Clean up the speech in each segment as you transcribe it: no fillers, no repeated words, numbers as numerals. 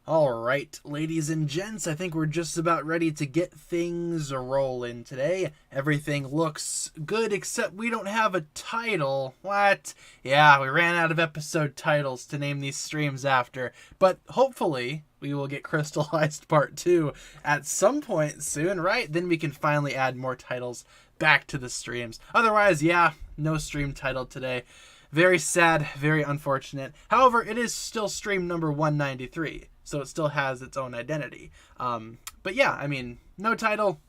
All right, ladies and gents, I think we're just about ready to get things rolling today. Everything looks good except we don't have a title. What? Yeah, we ran out of episode titles to name these streams after, but hopefully we will get Crystallized Part 2 at some point soon, right? Then we can finally add more titles back to the streams. Otherwise, yeah, no stream title today. Very sad, very unfortunate. However, it is still stream number 193, so it still has its own identity. But yeah, I mean, no title.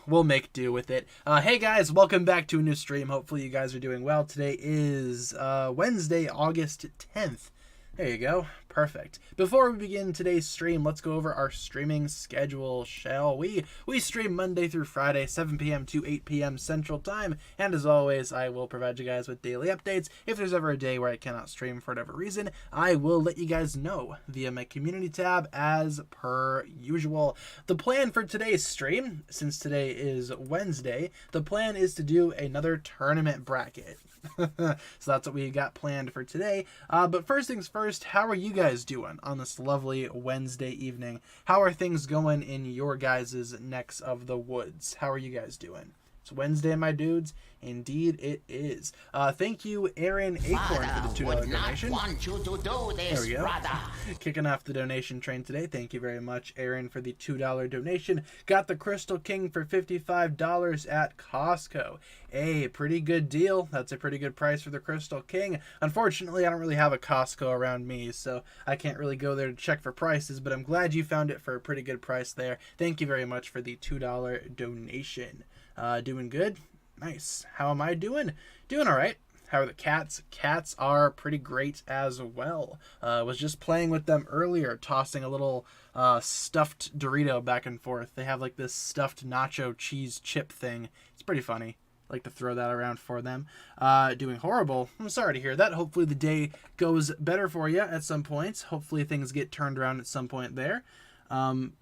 We'll make do with it. Hey guys, welcome back to a new stream. Hopefully you guys are doing well. Today is Wednesday, August 10th. There you go. Perfect. Before we begin today's stream, let's go over our streaming schedule, shall we? We stream Monday through Friday, 7 p.m. to 8 p.m. Central Time, and as always, I will provide you guys with daily updates. If there's ever a day where I cannot stream for whatever reason, I will let you guys know via my community tab as per usual. The plan for today's stream, since today is Wednesday, the plan is to do another tournament bracket. So that's what we got planned for today. But first things first, how are you guys doing on this lovely Wednesday evening? How are things going in your guys' necks of the woods? How are you guys doing? It's Wednesday, my dudes. Indeed, it is. Thank you, Aaron Acorn, for the $2 donation. There we go. Brother. Kicking off the donation train today. Thank you very much, Aaron, for the $2 donation. Got the Crystal King for $55 at Costco. A pretty good deal. That's a pretty good price for the Crystal King. Unfortunately, I don't really have a Costco around me, so I can't really go there to check for prices, but I'm glad you found it for a pretty good price there. Thank you very much for the $2 donation. Doing good? Nice. How am I doing? Doing all right. How are the cats? Cats are pretty great as well. Was just playing with them earlier, tossing a little stuffed Dorito back and forth. They have like this stuffed nacho cheese chip thing. It's pretty funny. Like to throw that around for them. Doing horrible. I'm sorry to hear that. Hopefully the day goes better for you at some point. Hopefully things get turned around at some point there.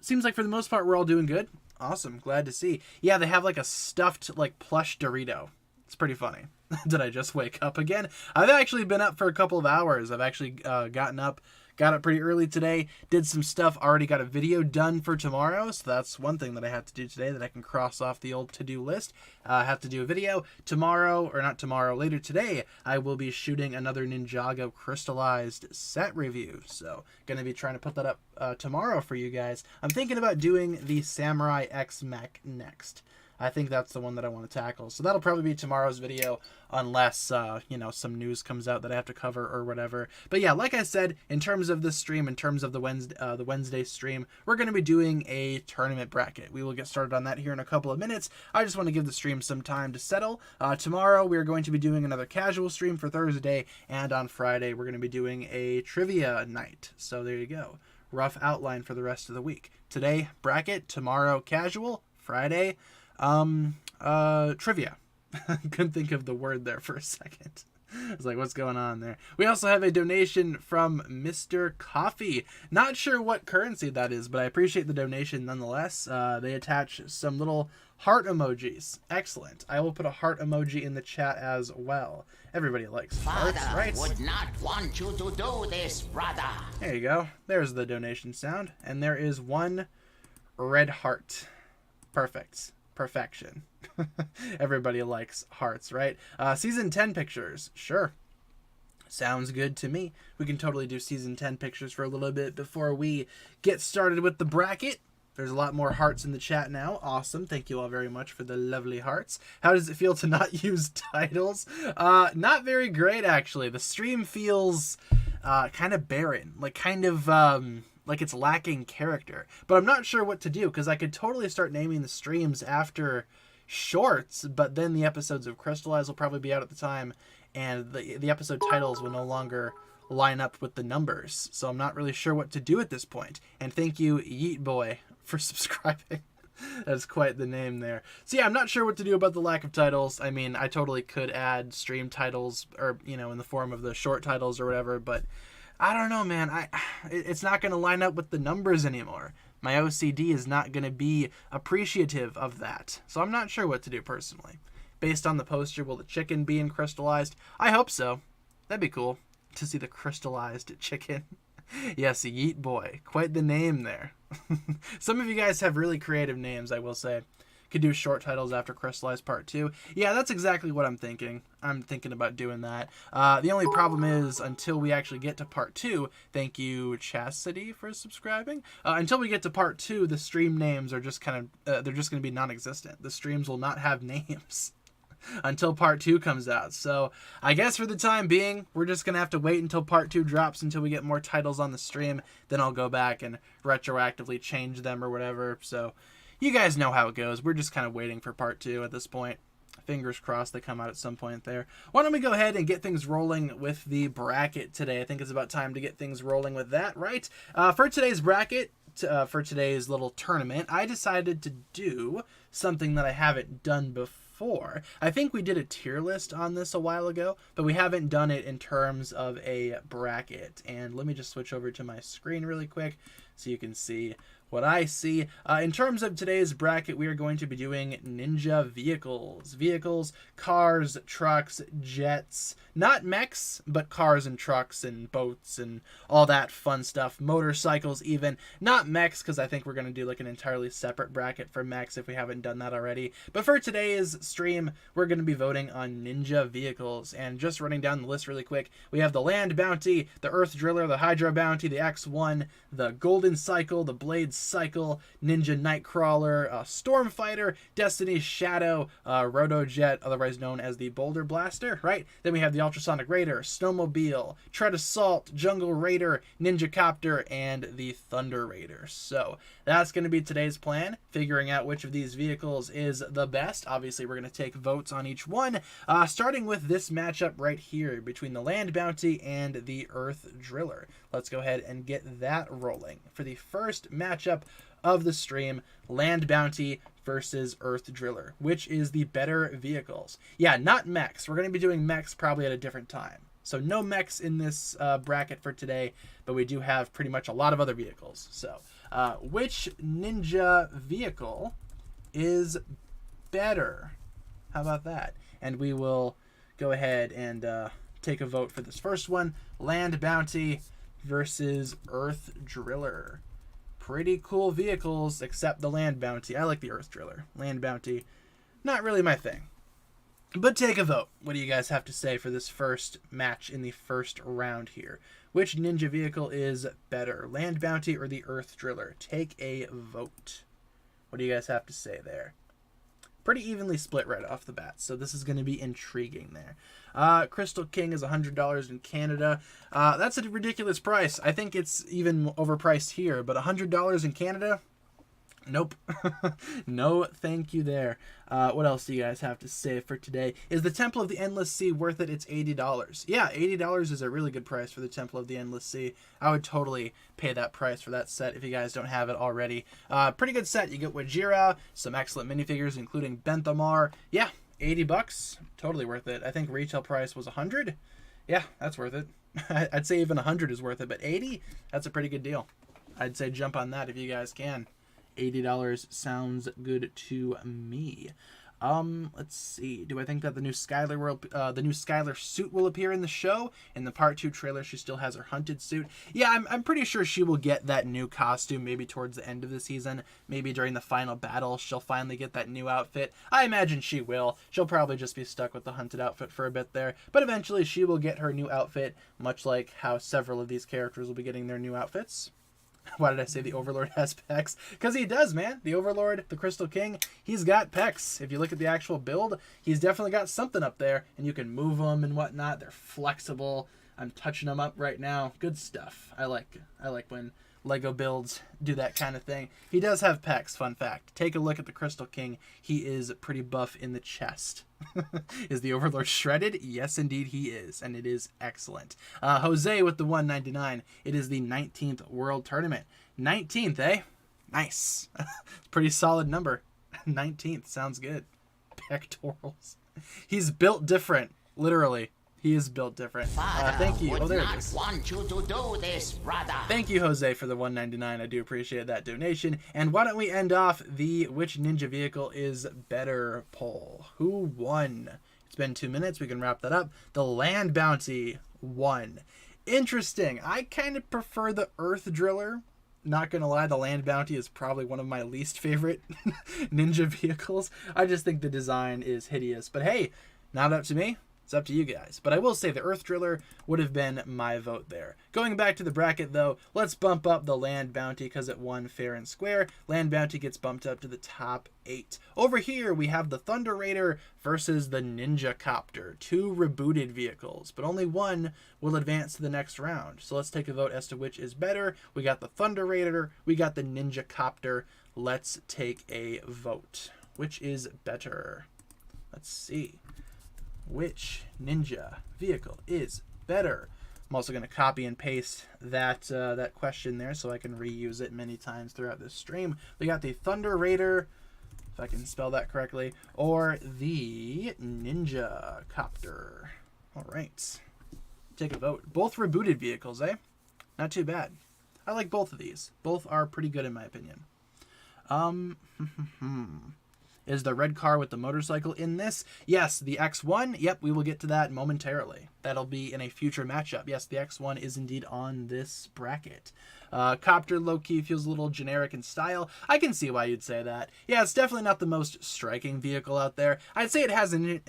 Seems like for the most part we're all doing good. Awesome. Glad to see. Yeah, they have like a stuffed like plush Dorito. It's pretty funny. Did I just wake up again? I've actually been up for a couple of hours. I've actually got up pretty early today, did some stuff, already got a video done for tomorrow, so that's one thing that I have to do today that I can cross off the old to-do list. I have to do a video tomorrow, or not tomorrow, later today, I will be shooting another Ninjago crystallized set review, so going to be trying to put that up tomorrow for you guys. I'm thinking about doing the Samurai X mech next. I think that's the one that I want to tackle. So that'll probably be tomorrow's video unless, some news comes out that I have to cover or whatever. But yeah, like I said, in terms of this stream, in terms of the Wednesday stream, we're going to be doing a tournament bracket. We will get started on that here in a couple of minutes. I just want to give the stream some time to settle. Tomorrow, we are going to be doing another casual stream for Thursday. And on Friday, we're going to be doing a trivia night. So there you go. Rough outline for the rest of the week. Today, bracket. Tomorrow, casual. Friday, trivia. Couldn't think of the word there for a second. I was like, what's going on there? We also have a donation from Mr. Coffee. Not sure what currency that is, but I appreciate the donation nonetheless. They attach some little heart emojis. Excellent. I will put a heart emoji in the chat as well. Everybody likes hearts, right? Would not want you to do this, brother. There you go. There's the donation sound. And there is one red heart. Perfect. Perfection. Everybody likes hearts, right? Season 10 pictures. Sure. Sounds good to me. We can totally do season 10 pictures for a little bit before we get started with the bracket. There's a lot more hearts in the chat now. Awesome. Thank you all very much for the lovely hearts. How does it feel to not use titles? Not very great, actually. The stream feels kind of barren. Like it's lacking character. But I'm not sure what to do, because I could totally start naming the streams after shorts, but then the episodes of Crystallize will probably be out at the time, and the episode titles will no longer line up with the numbers. So I'm not really sure what to do at this point. And thank you, Yeet Boy, for subscribing. That's quite the name there. So yeah, I'm not sure what to do about the lack of titles. I mean, I totally could add stream titles, or, in the form of the short titles or whatever, but I don't know, man. It's not going to line up with the numbers anymore. My OCD is not going to be appreciative of that. So I'm not sure what to do personally. Based on the poster, will the chicken be in crystallized? I hope so. That'd be cool to see the crystallized chicken. Yes, Yeet Boy. Quite the name there. Some of you guys have really creative names, I will say. Could do short titles after Crystallized Part 2. Yeah, that's exactly what I'm thinking. I'm thinking about doing that. The only problem is, until we actually get to Part 2, thank you, Chastity, for subscribing. Until we get to Part 2, the stream names are just kind of, they're just going to be non-existent. The streams will not have names until Part 2 comes out. So I guess for the time being, we're just going to have to wait until Part 2 drops until we get more titles on the stream. Then I'll go back and retroactively change them or whatever. So you guys know how it goes. We're just kind of waiting for Part 2 at this point. Fingers crossed they come out at some point there. Why don't we go ahead and get things rolling with the bracket today? I think it's about time to get things rolling with that, right? For today's bracket, for today's little tournament, I decided to do something that I haven't done before. I think we did a tier list on this a while ago, but we haven't done it in terms of a bracket. And let me just switch over to my screen really quick so you can see what I see. In terms of today's bracket, we are going to be doing ninja vehicles. Vehicles, cars, trucks, jets, not mechs, but cars and trucks and boats and all that fun stuff. Motorcycles even. Not mechs, because I think we're going to do like an entirely separate bracket for mechs if we haven't done that already. But for today's stream, we're going to be voting on ninja vehicles. And just running down the list really quick, we have the Land Bounty, the Earth Driller, the Hydra Bounty, the X1, the Golden Cycle, the Blade Cycle, Ninja Nightcrawler, Stormfighter, Destiny's Shadow, Rotojet, otherwise known as the Boulder Blaster, right? Then we have the Ultrasonic Raider, Snowmobile, Tread Assault, Jungle Raider, Ninja Copter, and the Thunder Raider. So that's going to be today's plan, figuring out which of these vehicles is the best. Obviously, we're going to take votes on each one, starting with this matchup right here between the Land Bounty and the Earth Driller. Let's go ahead and get that rolling. For the first matchup of the stream, Land Bounty versus Earth Driller. Which is the better vehicles? Yeah, not mechs. We're going to be doing mechs probably at a different time. So no mechs in this bracket for today, but we do have pretty much a lot of other vehicles. So which ninja vehicle is better? How about that? And we will go ahead and take a vote for this first one. Land Bounty versus Earth Driller. Pretty cool vehicles, except the Land Bounty. I like the Earth Driller. Land Bounty, not really my thing. But take a vote. What do you guys have to say for this first match in the first round here? Which ninja vehicle is better, Land Bounty or the Earth Driller? Take a vote. What do you guys have to say there? Pretty evenly split right off the bat, so this is going to be intriguing there. Crystal King is $100 in Canada. That's a ridiculous price. I think it's even overpriced here, but $100 in Canada? Nope. No thank you there. What else do you guys have to say for today? Is the Temple of the Endless Sea worth it? It's $80. Yeah, $80 is a really good price for the Temple of the Endless Sea. I would totally pay that price for that set if you guys don't have it already. Pretty good set. You get Wajira, some excellent minifigures, including Benthamar. Yeah, $80. Totally worth it. I think retail price was $100. Yeah, that's worth it. I'd say even $100 is worth it, but $80? That's a pretty good deal. I'd say jump on that if you guys can. $80 sounds good to me. Let's see. Do I think that the new Skylar suit will appear in the show? In the Part 2 trailer, she still has her hunted suit. Yeah, I'm pretty sure she will get that new costume maybe towards the end of the season. Maybe during the final battle, she'll finally get that new outfit. I imagine she will. She'll probably just be stuck with the hunted outfit for a bit there. But eventually, she will get her new outfit, much like how several of these characters will be getting their new outfits. Why did I say the Overlord has pecs? Because he does, man. The Overlord, the Crystal King, he's got pecs. If you look at the actual build, he's definitely got something up there, and you can move them and whatnot. They're flexible. I'm touching them up right now. Good stuff. I like when Lego builds do that kind of thing. He does have pecs, fun fact. Take a look at the Crystal King. He is pretty buff in the chest. Is the Overlord shredded? Yes, indeed he is, and it is excellent. Jose with the 199. It is the 19th World Tournament. 19th, eh? Nice. Pretty solid number. 19th, sounds good. Pectorals. He's built different, literally. He is built different. Thank you. Oh, there it is. Want you to do this, brother. Thank you, Jose, for the $199. I do appreciate that donation. And why don't we end off the which ninja vehicle is better poll? Who won? It's been 2 minutes. We can wrap that up. The Land Bounty won. Interesting. I kind of prefer the Earth Driller. Not gonna lie, the Land Bounty is probably one of my least favorite ninja vehicles. I just think the design is hideous. But hey, not up to me. It's up to you guys. But I will say the Earth Driller would have been my vote there. Going back to the bracket, though, let's bump up the Land Bounty because it won fair and square. Land Bounty gets bumped up to the top 8. Over here, we have the Thunder Raider versus the Ninja Copter. 2 rebooted vehicles, but only one will advance to the next round. So let's take a vote as to which is better. We got the Thunder Raider. We got the Ninja Copter. Let's take a vote. Which is better? Let's see. Which ninja vehicle is better? I'm also going to copy and paste that that question there so I can reuse it many times throughout this stream. We got the Thunder Raider, if I can spell that correctly, or the Ninja Copter. All right. Take a vote. Both rebooted vehicles, eh? Not too bad. I like both of these. Both are pretty good in my opinion. Is the red car with the motorcycle in this? Yes, the X1. Yep, we will get to that momentarily. That'll be in a future matchup. Yes, the X1 is indeed on this bracket. Copter low-key feels a little generic in style. I can see why you'd say that. Yeah, it's definitely not the most striking vehicle out there. I'd say it has an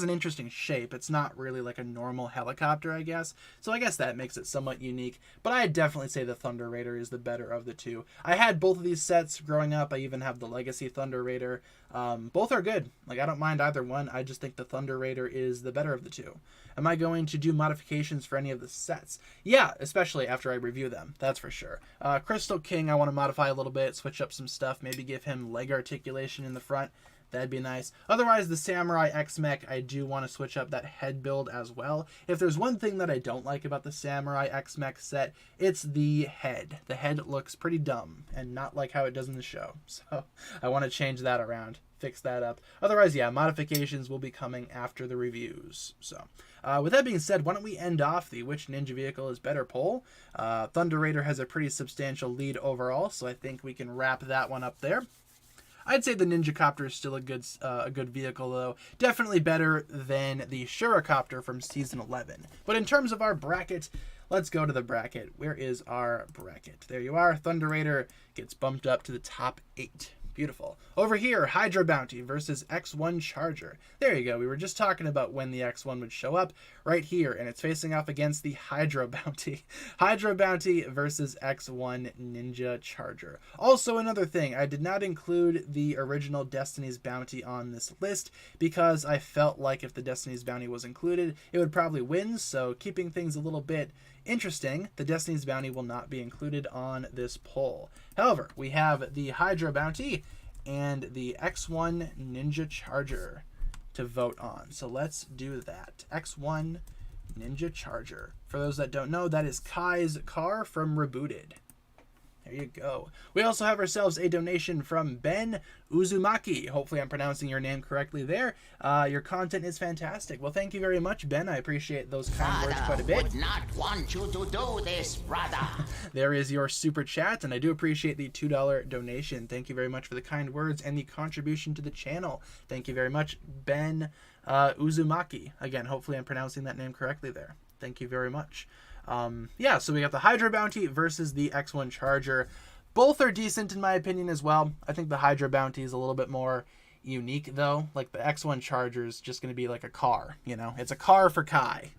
interesting shape. It's not really like a normal helicopter, I guess. So I guess that makes it somewhat unique. But I'd definitely say the Thunder Raider is the better of the two. I had both of these sets growing up. I even have the Legacy Thunder Raider. Both are good. Like, I don't mind either one. I just think the Thunder Raider is the better of the two. Am I going to do modifications for any of the sets? Yeah, especially after I review them. That's for sure. Crystal King, I want to modify a little bit, switch up some stuff, maybe give him leg articulation in the front. That'd be nice. Otherwise, the Samurai X-Mech, I do want to switch up that head build as well. If there's one thing that I don't like about the Samurai X-Mech set, it's the head. The head looks pretty dumb and not like how it does in the show. So I want to change that around, fix that up. Otherwise, yeah, modifications will be coming after the reviews. So with that being said, why don't we end off the which ninja vehicle is better poll? Thunder Raider has a pretty substantial lead overall, so I think we can wrap that one up there. I'd say the Ninja Copter is still a good vehicle, though. Definitely better than the Shuricopter from Season 11. But in terms of our bracket, let's go to the bracket. Where is our bracket? There you are. Thunder Raider gets bumped up to the top 8. Beautiful. Over here, Hydra Bounty versus X1 Charger. There you go. We were just talking about when the X1 would show up right here, and it's facing off against the Hydra Bounty. Hydra Bounty versus X1 Ninja Charger. Also, another thing, I did not include the original Destiny's Bounty on this list because I felt like if the Destiny's Bounty was included, it would probably win, so keeping things a little bit interesting, the Destiny's Bounty will not be included on this poll. However, we have the Hydra Bounty and the X1 Ninja Charger to vote on. So let's do that. X1 Ninja Charger. For those that don't know, that is Kai's car from Rebooted. There you go. We also have ourselves a donation from Ben Uzumaki. Hopefully I'm pronouncing your name correctly there. Your content is fantastic. Well, thank you very much, Ben. I appreciate those kind words quite a bit. Would not want you to do this, brother. There is your super chat, and I do appreciate the $2 donation. Thank you very much for the kind words and the contribution to the channel. Thank you very much, Ben Uzumaki. Again, hopefully I'm pronouncing that name correctly there. Thank you very much. Yeah, so we got the Hydra Bounty versus the X1 Charger. Both are decent in my opinion as well. I think the Hydra Bounty is a little bit more unique though. Like the X1 Charger is just going to be like a car, you know? It's a car for Kai.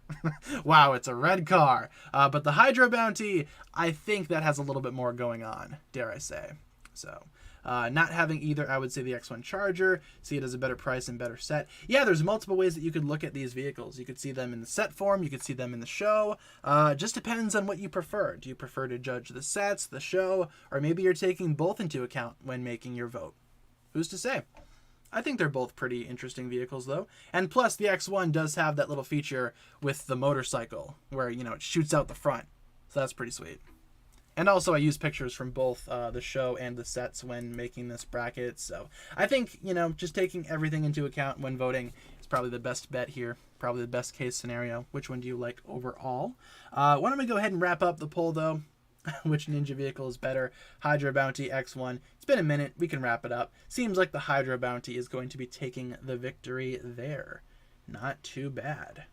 Wow, it's a red car. But the Hydra Bounty, I think that has a little bit more going on, dare I say. So not having either, I would say the X1 Charger, see it as a better price and better set. Yeah, there's multiple ways that you could look at these vehicles. You could see them in the set form, you could see them in the show. Just depends on what you prefer. Do you prefer to judge the sets, the show, or maybe you're taking both into account when making your vote? Who's to say? I think they're both pretty interesting vehicles though. And plus the X1 does have that little feature with the motorcycle where, you know, it shoots out the front. So that's pretty sweet. And also I use pictures from both the show and the sets when making this bracket. So I think, you know, just taking everything into account when voting is probably the best bet here. Probably the best case scenario. Which one do you like overall? Why don't we go ahead and wrap up the poll though? Which ninja vehicle is better? Hydra Bounty, X1. It's been a minute. We can wrap it up. Seems like the Hydra Bounty is going to be taking the victory there. Not too bad.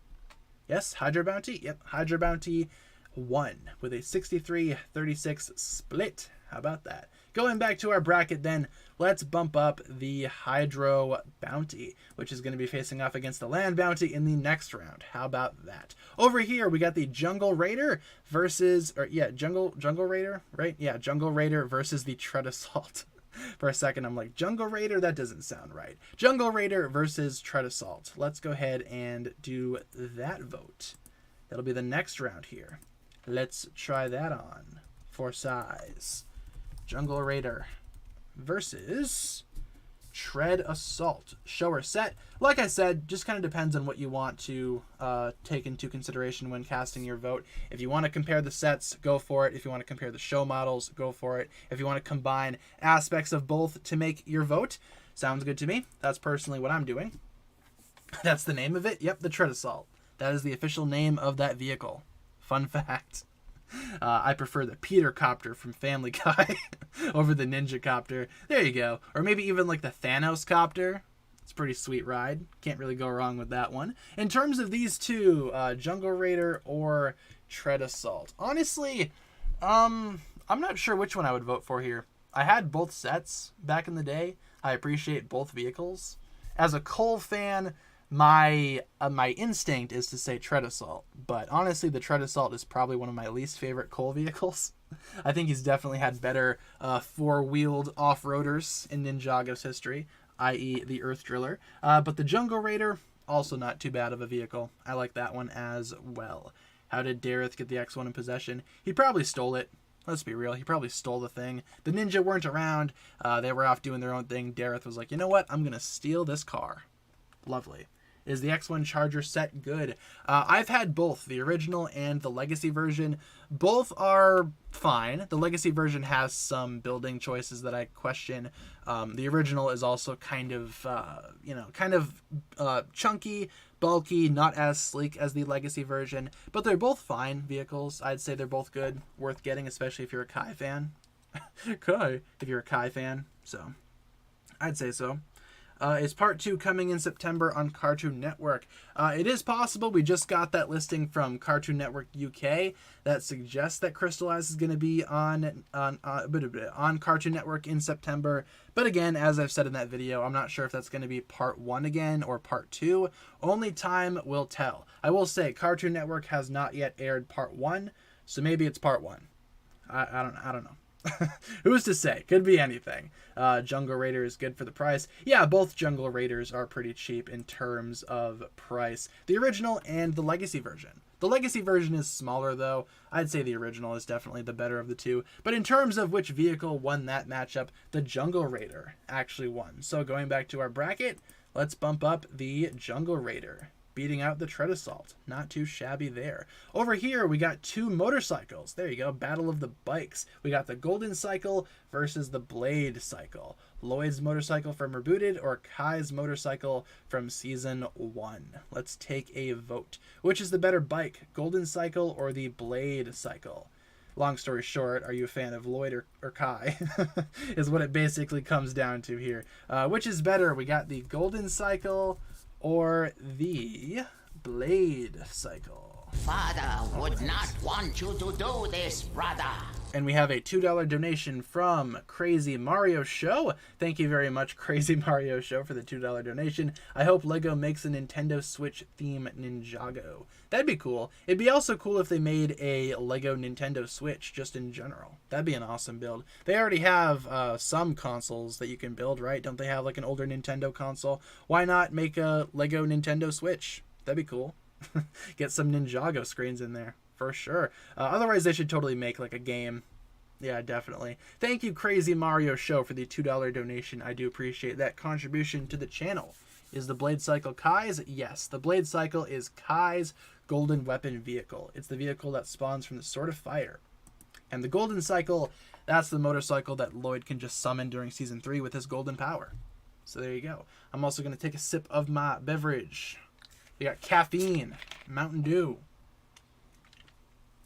Yes, Hydro Bounty. Yep, Hydro Bounty 1 with a 63-36 split. How about that? Going back to our bracket then, let's bump up the Hydro Bounty, which is going to be facing off against the Land Bounty in the next round. How about that? Over here, we got the Jungle Raider versus, Jungle Raider, right? Yeah, Jungle Raider versus the Tread Assault. For a second, I'm like, Jungle Raider? That doesn't sound right. Jungle Raider versus Tread Assault. Let's go ahead and do that vote. That'll be the next round here. Let's try that on for size. Jungle Raider versus Tread Assault. Show or set. Like I said, just kind of depends on what you want to take into consideration when casting your vote. If you want to compare the sets, go for it. If you want to compare the show models, go for it. If you want to combine aspects of both to make your vote, sounds good to me. That's personally what I'm doing. That's the name of it. Yep, the Tread Assault. That is the official name of that vehicle. Fun fact. I prefer the Peter Copter from Family Guy over the Ninja Copter. There you go. Or maybe even like the Thanos Copter. It's a pretty sweet ride. Can't really go wrong with that one. In terms of these two, Jungle Raider or Tread Assault. Honestly, I'm not sure which one I would vote for here. I had both sets back in the day. I appreciate both vehicles. As a Cole fan, my instinct is to say Tread Assault, but honestly, the Tread Assault is probably one of my least favorite Cole vehicles. I think he's definitely had better four-wheeled off-roaders in Ninjago's history, i.e. the Earth Driller. But the Jungle Raider, also not too bad of a vehicle. I like that one as well. How did Dareth get the X1 in possession? He probably stole it. Let's be real. He probably stole the thing. The Ninja weren't around. They were off doing their own thing. Dareth was like, you know what? I'm going to steal this car. Lovely. Is the X1 Charger set good? I've had both, the original and the Legacy version. Both are fine. The Legacy version has some building choices that I question. The original is also kind of chunky, bulky, not as sleek as the Legacy version. But they're both fine vehicles. I'd say they're both good, worth getting, especially if you're a Kai fan. If you're a Kai fan. So, I'd say so. Is part 2 coming in September on Cartoon Network? It is possible. We just got that listing from Cartoon Network UK that suggests that Crystallize is going to be on Cartoon Network in September. But again, as I've said in that video, I'm not sure if that's going to be part 1 again or part 2. Only time will tell. I will say Cartoon Network has not yet aired part 1, so maybe it's part 1. I don't know. Who's to say? Could be anything. Jungle Raider is good for the price. Yeah, both Jungle Raiders are pretty cheap in terms of price. The original and the Legacy version. The Legacy version is smaller though. I'd say the original is definitely the better of the two. But in terms of which vehicle won that matchup, the Jungle Raider actually won. So going back to our bracket, let's bump up the Jungle Raider, beating out the Tread Assault. Not too shabby there. Over here, we got two motorcycles. There you go, battle of the bikes. We got the Golden Cycle versus the Blade Cycle. Lloyd's motorcycle from Rebooted or Kai's motorcycle from Season 1. Let's take a vote. Which is the better bike, Golden Cycle or the Blade Cycle? Long story short, are you a fan of Lloyd or Kai? Is what it basically comes down to here. Which is better? We got the Golden Cycle or the Blade Cycle. Father would not want you to do this, brother. And we have a $2 donation from Crazy Mario Show. Thank you very much, Crazy Mario Show, for the $2 donation. I hope LEGO makes a Nintendo Switch theme Ninjago. That'd be cool. It'd be also cool if they made a LEGO Nintendo Switch, just in general. That'd be an awesome build. They already have some consoles that you can build, right? Don't they have like an older Nintendo console? Why not make a LEGO Nintendo Switch? That'd be cool. Get some Ninjago screens in there. For sure. Otherwise, they should totally make like a game. Yeah, definitely. Thank you, Crazy Mario Show, for the $2 donation. I do appreciate that contribution to the channel. Is the Blade Cycle Kai's? Yes, the Blade Cycle is Kai's golden weapon vehicle. It's the vehicle that spawns from the Sword of Fire. And the Golden Cycle, that's the motorcycle that Lloyd can just summon during Season 3 with his golden power. So there you go. I'm also going to take a sip of my beverage. We got caffeine, Mountain Dew.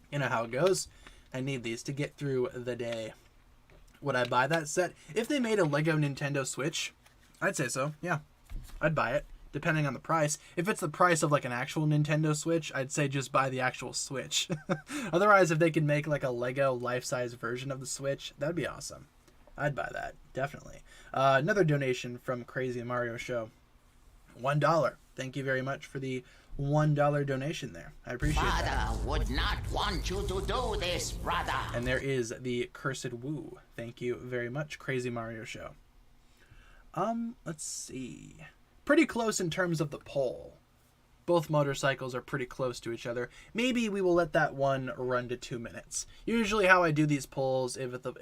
You know how it goes. I need these to get through the day. Would I buy that set? If they made a LEGO Nintendo Switch, I'd say so. Yeah, I'd buy it. depending on the price. If it's the price of like an actual Nintendo Switch, I'd say just buy the actual Switch. Otherwise, if they could make like a Lego life-size version of the Switch, that'd be awesome. I'd buy that, definitely. Another donation from Crazy Mario Show. $1. Thank you very much for the $1 donation there. I appreciate that. Father would not want you to do this, brother. And there is the Cursed Woo. Thank you very much, Crazy Mario Show. Let's see. Pretty close in terms of the poll. Both motorcycles are pretty close to each other. Maybe we will let that one run to 2 minutes. Usually how I do these polls if the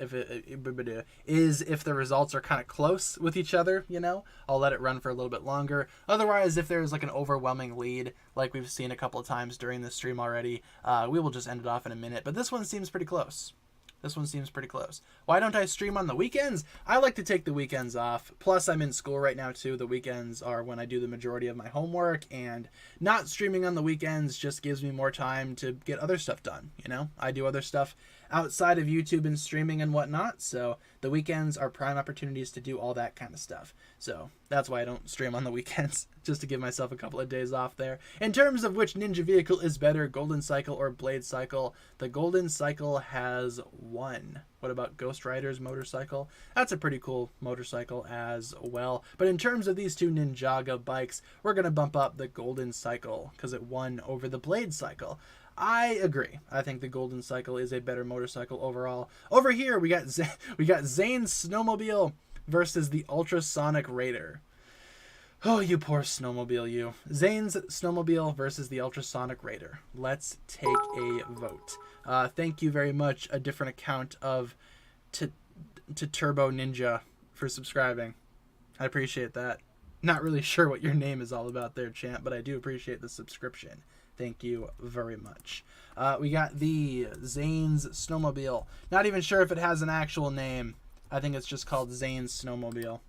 results are kind of close with each other, you know, I'll let it run for a little bit longer. Otherwise, if there's like an overwhelming lead, like we've seen a couple of times during the stream already, we will just end it off in a minute. But this one seems pretty close. This one seems pretty close. Why don't I stream on the weekends? I like to take the weekends off. Plus, I'm in school right now, too. The weekends are when I do the majority of my homework, and not streaming on the weekends just gives me more time to get other stuff done, you know? I do other stuff outside of YouTube and streaming and whatnot, so the weekends are prime opportunities to do all that kind of stuff. So that's why I don't stream on the weekends, just to give myself a couple of days off there. In terms of which ninja vehicle is better, Golden Cycle or Blade Cycle, the Golden Cycle has won. What about Ghost Rider's motorcycle? That's a pretty cool motorcycle as well. But in terms of these two Ninjago bikes, we're going to bump up the Golden Cycle because it won over the Blade Cycle. I agree. I think the Golden Cycle is a better motorcycle overall. Over here, we got Zane's Snowmobile versus the Ultrasonic Raider. Oh, you poor Snowmobile, you. Zane's Snowmobile versus the Ultrasonic Raider. Let's take a vote. Thank you very much, a different account of to Turbo Ninja, for subscribing. I appreciate that. Not really sure what your name is all about there, champ, but I do appreciate the subscription. Thank you very much. We got the Zane's Snowmobile. Not even sure if it has an actual name. I think it's just called Zane's Snowmobile.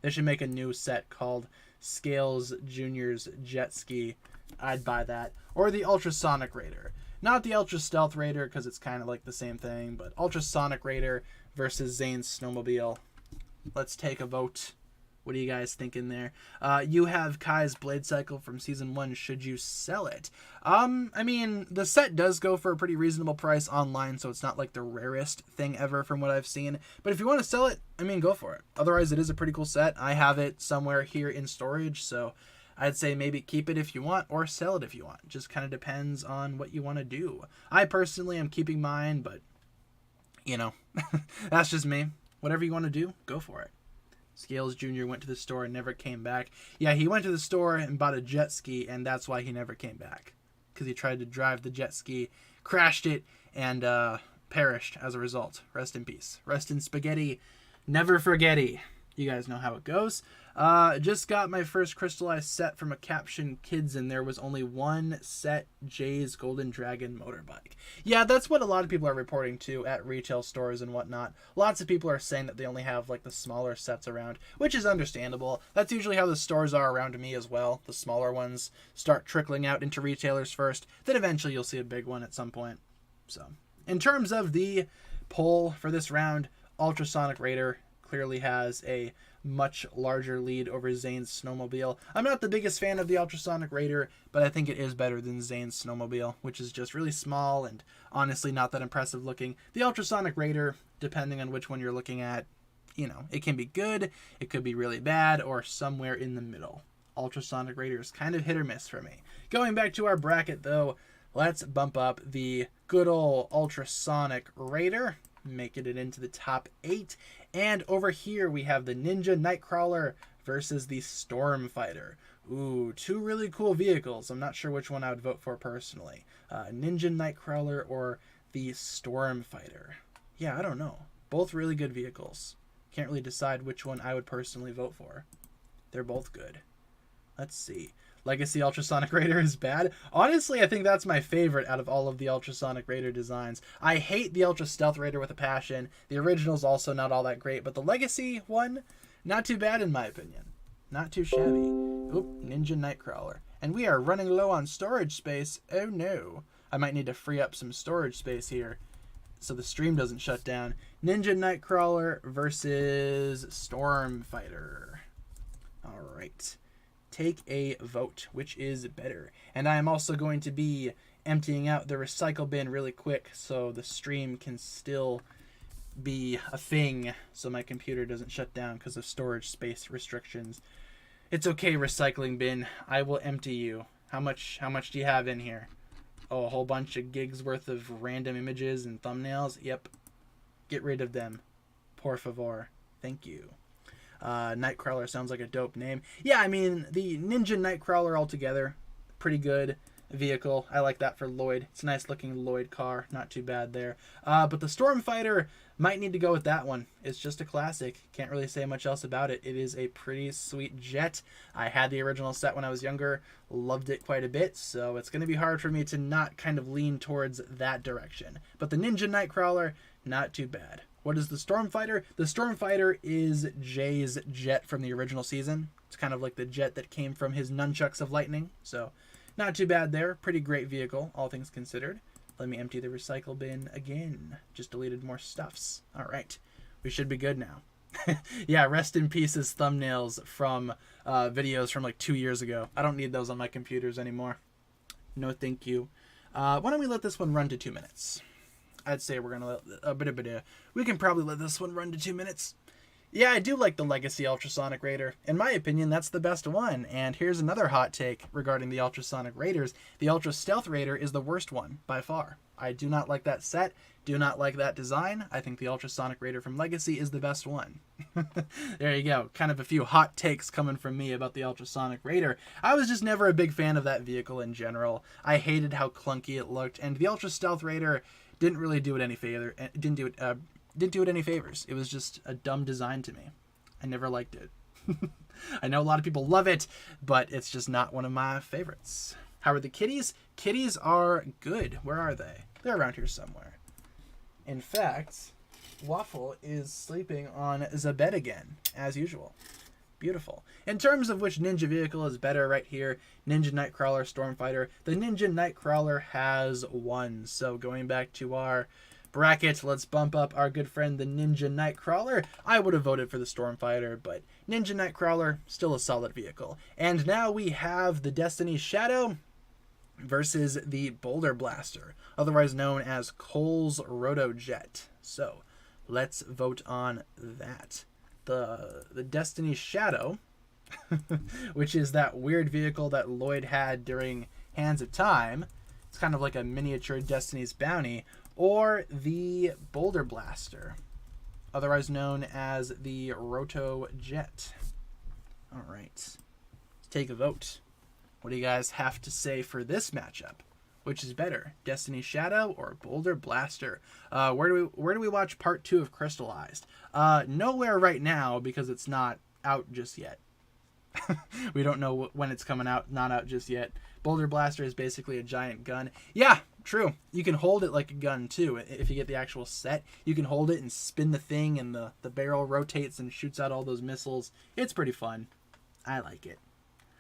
They should make a new set called Scales Junior's Jet Ski. I'd buy that. Or the Ultrasonic Raider. Not the Ultra Stealth Raider because it's kind of like the same thing, but Ultrasonic Raider versus Zane's Snowmobile. Let's take a vote. What are you guys thinking there? You have Kai's Blade Cycle from Season 1. Should you sell it? I mean, the set does go for a pretty reasonable price online, so it's not like the rarest thing ever from what I've seen. But if you want to sell it, I mean, go for it. Otherwise, it is a pretty cool set. I have it somewhere here in storage, so I'd say maybe keep it if you want or sell it if you want. Just kind of depends on what you want to do. I personally am keeping mine, but, you know, that's just me. Whatever you want to do, go for it. Scales Jr. went to the store and never came back. Yeah, he went to the store and bought a jet ski, and that's why he never came back. Because he tried to drive the jet ski, crashed it, and perished as a result. Rest in peace. Rest in spaghetti. Never forgetty. You guys know how it goes. Just got my first crystallized set from a caption Kids, and there was only one set, Jay's Golden Dragon motorbike. Yeah, that's what a lot of people are reporting to at retail stores and whatnot. Lots of people are saying that they only have like the smaller sets around, which is understandable. That's usually how the stores are around me as well. The smaller ones start trickling out into retailers first, then eventually you'll see a big one at some point. So, in terms of the poll for this round, Ultrasonic Raider clearly has a much larger lead over Zane's Snowmobile. I'm not the biggest fan of the Ultrasonic Raider, but I think it is better than Zane's Snowmobile, which is just really small and honestly not that impressive looking. The Ultrasonic Raider, depending on which one you're looking at, you know, it can be good, it could be really bad, or somewhere in the middle. Ultrasonic Raider is kind of hit or miss for me. Going back to our bracket though, let's bump up the good old Ultrasonic Raider, making it into the top 8. And over here we have the Ninja Nightcrawler versus the Storm Fighter. Ooh, two really cool vehicles. I'm not sure which one I would vote for personally. Ninja Nightcrawler or the Storm Fighter. Yeah, I don't know. Both really good vehicles. Can't really decide which one I would personally vote for. They're both good. Let's see. Legacy Ultrasonic Raider is bad. Honestly, I think that's my favorite out of all of the Ultrasonic Raider designs. I hate the Ultra Stealth Raider with a passion. The original's also not all that great, but the Legacy one, not too bad in my opinion. Not too shabby. Oop, Ninja Nightcrawler. And we are running low on storage space. Oh no. I might need to free up some storage space here so the stream doesn't shut down. Ninja Nightcrawler versus Storm Fighter. Alright. take a vote. Which is better? And I am also going to be emptying out the recycle bin really quick so the stream can still be a thing, so my computer doesn't shut down because of storage space restrictions. It's okay, recycling bin. I will empty you. How much do you have in here? Oh, a whole bunch of gigs worth of random images and thumbnails. Yep. Get rid of them. Por favor. Thank you. Nightcrawler sounds like a dope name. Yeah, I mean, the Ninja Nightcrawler altogether, pretty good vehicle. I like that for Lloyd. It's a nice looking Lloyd car. Not too bad there. But the Stormfighter might need to go with that one. It's just a classic. Can't really say much else about it. It is a pretty sweet jet. I had the original set when I was younger. Loved it quite a bit. So it's going to be hard for me to not kind of lean towards that direction. But the Ninja Nightcrawler, not too bad. What is the Stormfighter? The Stormfighter is Jay's jet from the original season. It's kind of like the jet that came from his nunchucks of lightning. So not too bad there. Pretty great vehicle, all things considered. Let me empty the recycle bin again. Just deleted more stuffs. All right. We should be good now. Yeah, rest in pieces thumbnails from videos from like 2 years ago. I don't need those on my computers anymore. No, thank you. Why don't we let this one run to 2 minutes? I'd say we're going to let... we can probably let this one run to 2 minutes. Yeah, I do like the Legacy Ultrasonic Raider. In my opinion, that's the best one. And here's another hot take regarding the Ultrasonic Raiders. The Ultra Stealth Raider is the worst one, by far. I do not like that set, do not like that design. I think the Ultrasonic Raider from Legacy is the best one. There you go. Kind of a few hot takes coming from me about the Ultrasonic Raider. I was just never a big fan of that vehicle in general. I hated how clunky it looked, and the Ultra Stealth Raider didn't really do it any favor. Didn't do it any favors. It was just a dumb design to me. I never liked it. I know a lot of people love it, but it's just not one of my favorites. How are the kitties? Kitties are good. Where are they? They're around here somewhere. In fact, Waffle is sleeping on the bed again, as usual. Beautiful. In terms of which ninja vehicle is better right here, Ninja Nightcrawler, Stormfighter, the Ninja Nightcrawler has won. So going back to our bracket, let's bump up our good friend the Ninja Nightcrawler. I would have voted for the Stormfighter, but Ninja Nightcrawler, still a solid vehicle. And now we have the Destiny Shadow versus the Boulder Blaster, otherwise known as Cole's Rotojet. So let's vote on that. The Destiny Shadow, which is that weird vehicle that Lloyd had during Hands of Time. It's kind of like a miniature Destiny's Bounty. Or the Boulder Blaster, otherwise known as the Roto Jet. All right, let's take a vote. What do you guys have to say for this matchup? Which is better, Destiny Shadow or Boulder Blaster? Where do we watch part 2 of Crystallized? Nowhere right now because it's not out just yet. We don't know when it's coming out. Not out just yet. Boulder Blaster is basically a giant gun. Yeah, true. You can hold it like a gun too. If you get the actual set, you can hold it and spin the thing and the barrel rotates and shoots out all those missiles. It's pretty fun. I like it.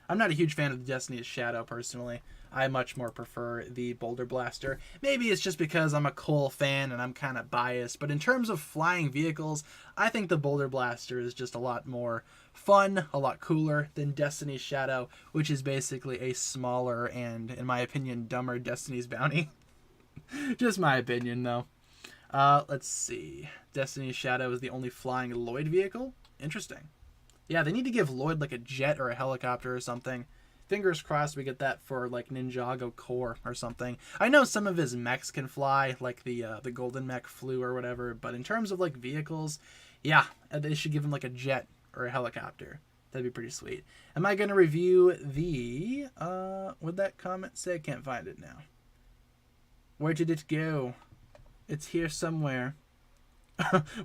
I'm not a huge fan of the Destiny's Shadow personally. I much more prefer the Boulder Blaster. Maybe it's just because I'm a Cole fan and I'm kind of biased, but in terms of flying vehicles, I think the Boulder Blaster is just a lot more fun, a lot cooler than Destiny's Shadow, which is basically a smaller and, in my opinion, dumber Destiny's Bounty. Just my opinion, though. Let's see. Destiny's Shadow is the only flying Lloyd vehicle? Interesting. Yeah, they need to give Lloyd like a jet or a helicopter or something. Fingers crossed we get that for like Ninjago Core or something. I know some of his mechs can fly, like the Golden Mech flew or whatever, but in terms of like vehicles, yeah, they should give him like a jet or a helicopter. That'd be pretty sweet. Am I going to review the... what'd that comment say? I can't find it now. Where did it go? It's here somewhere.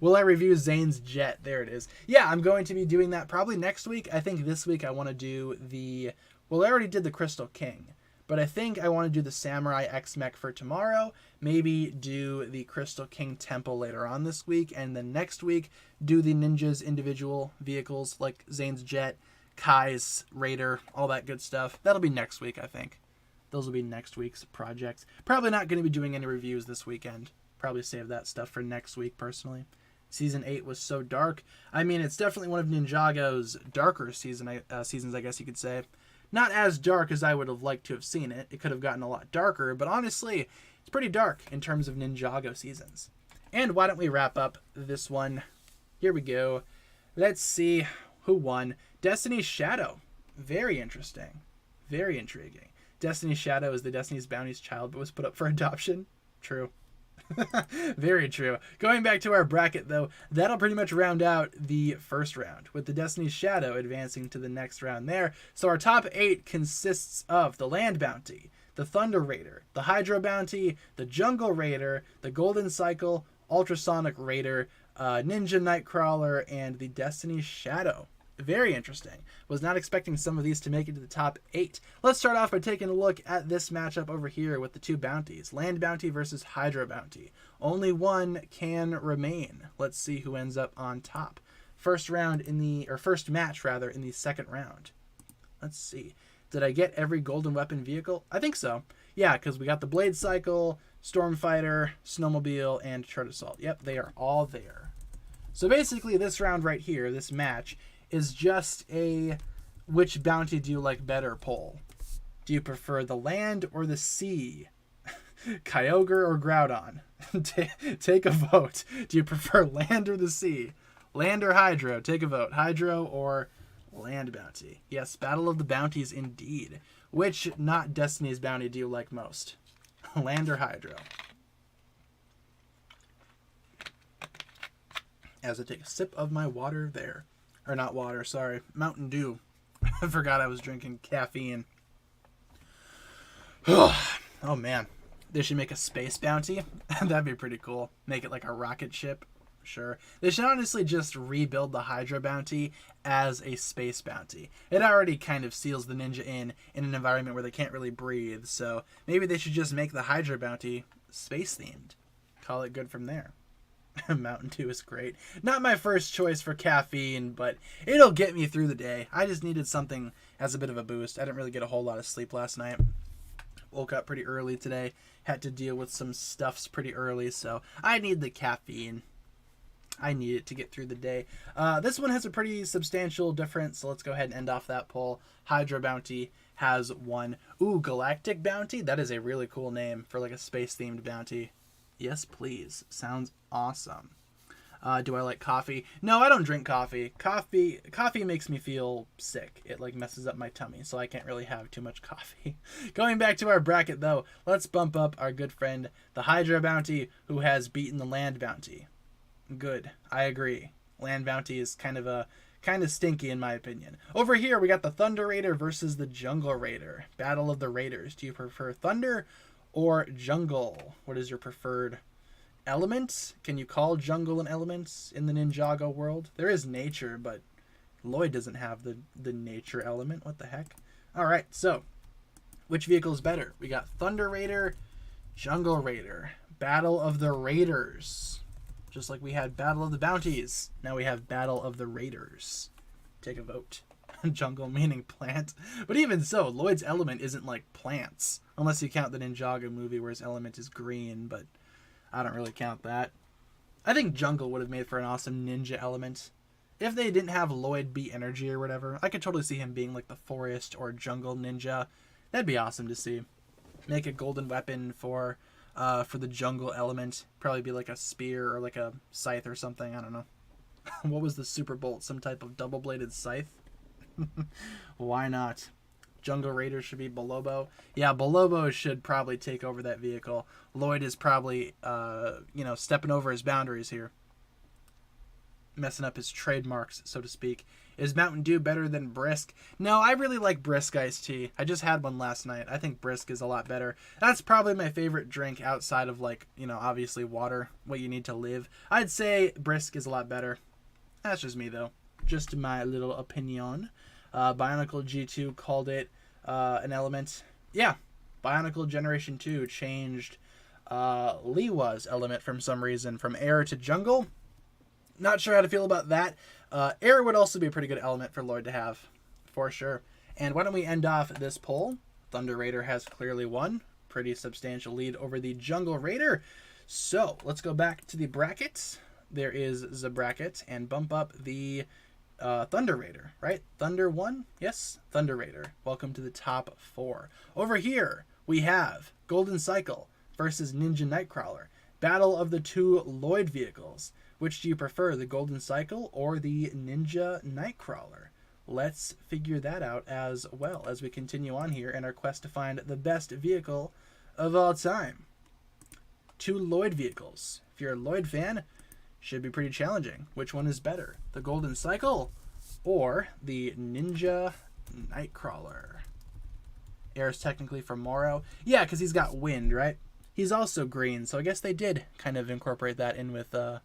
Will I review Zane's jet? There it is. Yeah, I'm going to be doing that probably next week. I think this week I want to do the... Well, I already did the Crystal King, but I think I want to do the Samurai X-Mech for tomorrow. Maybe do the Crystal King Temple later on this week, and then next week do the Ninja's individual vehicles like Zane's jet, Kai's Raider, all that good stuff. That'll be next week, I think. Those will be next week's projects. Probably not going to be doing any reviews this weekend. Probably save that stuff for next week, personally. Season 8 was so dark. I mean, it's definitely one of Ninjago's darker seasons, I guess you could say. Not as dark as I would have liked to have seen it. It could have gotten a lot darker, but honestly, it's pretty dark in terms of Ninjago seasons. And why don't we wrap up this one? Here we go. Let's see who won. Destiny's Shadow. Very interesting. Very intriguing. Destiny's Shadow is the Destiny's Bounty's child, but was put up for adoption. True. Very true. Going back to our bracket, though, that'll pretty much round out the first round, with the Destiny's Shadow advancing to the next round there. So our top 8 consists of the Land Bounty, the Thunder Raider, the Hydro Bounty, the Jungle Raider, the Golden Cycle, Ultrasonic Raider, Ninja Nightcrawler, and the Destiny's Shadow. Very interesting. Was not expecting some of these to make it to the top 8. Let's start off by taking a look at this matchup over here with the two bounties. Land Bounty versus Hydro Bounty. Only one can remain. Let's see who ends up on top. First match in the second round. Let's see. Did I get every golden weapon vehicle? I think so. Yeah, because we got the Blade Cycle, Stormfighter, Snowmobile, and Turret Assault. Yep, they are all there. So basically this round right here, this match, is just a which bounty do you like better poll. Do you prefer the land or the sea? Kyogre or Groudon? Take a vote. Do you prefer land or the sea? Land or Hydro? Take a vote. Hydro or Land Bounty? Yes, Battle of the Bounties indeed. Which not Destiny's Bounty do you like most? Land or Hydro? As I take a sip of my water there. Or not water, sorry. Mountain Dew. I forgot I was drinking caffeine. Oh, man. They should make a space bounty. That'd be pretty cool. Make it like a rocket ship. Sure. They should honestly just rebuild the Hydra bounty as a space bounty. It already kind of seals the ninja in an environment where they can't really breathe. So maybe they should just make the Hydra bounty space themed. Call it good from there. Mountain Dew is great. Not my first choice for caffeine, but it'll get me through the day. I just needed something as a bit of a boost. I didn't really get a whole lot of sleep last night. Woke up pretty early today. Had to deal with some stuffs pretty early, so I need the caffeine. I need it to get through the day. This one has a pretty substantial difference, so let's go ahead and end off that poll. Hydra Bounty has won. Ooh, Galactic Bounty? That is a really cool name for like a space-themed bounty. Yes, please. Sounds awesome. Do I like coffee? No, I don't drink coffee. Coffee makes me feel sick. It like messes up my tummy, so I can't really have too much coffee. Going back to our bracket though, let's bump up our good friend, the Hydra Bounty, who has beaten the Land Bounty. Good. I agree. Land Bounty is kind of stinky in my opinion. Over here we got the Thunder Raider versus the Jungle Raider. Battle of the Raiders. Do you prefer Thunder or Jungle? What is your preferred element? Can you call Jungle an element in the Ninjago world? There is nature, but Lloyd doesn't have the nature element. What the heck? Alright, so which vehicle is better? We got Thunder Raider, Jungle Raider. Battle of the Raiders. Just like we had Battle of the Bounties. Now we have Battle of the Raiders. Take a vote. Jungle meaning plant. But even so, Lloyd's element isn't like plants. Unless you count the Ninjago movie where his element is green, but I don't really count that. I think Jungle would have made for an awesome ninja element. If they didn't have Lloyd be energy or whatever, I could totally see him being like the forest or jungle ninja. That'd be awesome to see. Make a golden weapon for the jungle element. Probably be like a spear or like a scythe or something. I don't know. What was the super bolt? Some type of double-bladed scythe? Why not? Jungle Raider should be Bolobo. Yeah, Bolobo should probably take over that vehicle. Lloyd is probably, stepping over his boundaries here. Messing up his trademarks, so to speak. Is Mountain Dew better than Brisk? No, I really like Brisk iced tea. I just had one last night. I think Brisk is a lot better. That's probably my favorite drink outside of, obviously water, what you need to live. I'd say Brisk is a lot better. That's just me, though. Just my little opinion. Bionicle G2 called it an element. Yeah, Bionicle Generation 2 changed Liwa's element from some reason from air to jungle. Not sure how to feel about that. Air would also be a pretty good element for Lloyd to have, for sure. And why don't we end off this poll? Thunder Raider has clearly won. Pretty substantial lead over the Jungle Raider. So, let's go back to the brackets. there is Zabracket, and bump up the Thunder Raider, right? Thunder 1? Yes, Thunder Raider. Welcome to the top 4. Over here, we have Golden Cycle versus Ninja Nightcrawler. Battle of the two Lloyd vehicles. Which do you prefer, the Golden Cycle or the Ninja Nightcrawler? Let's figure that out as well as we continue on here in our quest to find the best vehicle of all time. Two Lloyd vehicles. If you're a Lloyd fan, should be pretty challenging. Which one is better, the Golden Cycle or the Ninja Nightcrawler? Air is technically from Morrow. Yeah, because he's got wind, right? He's also green, so I guess they did kind of incorporate that in with the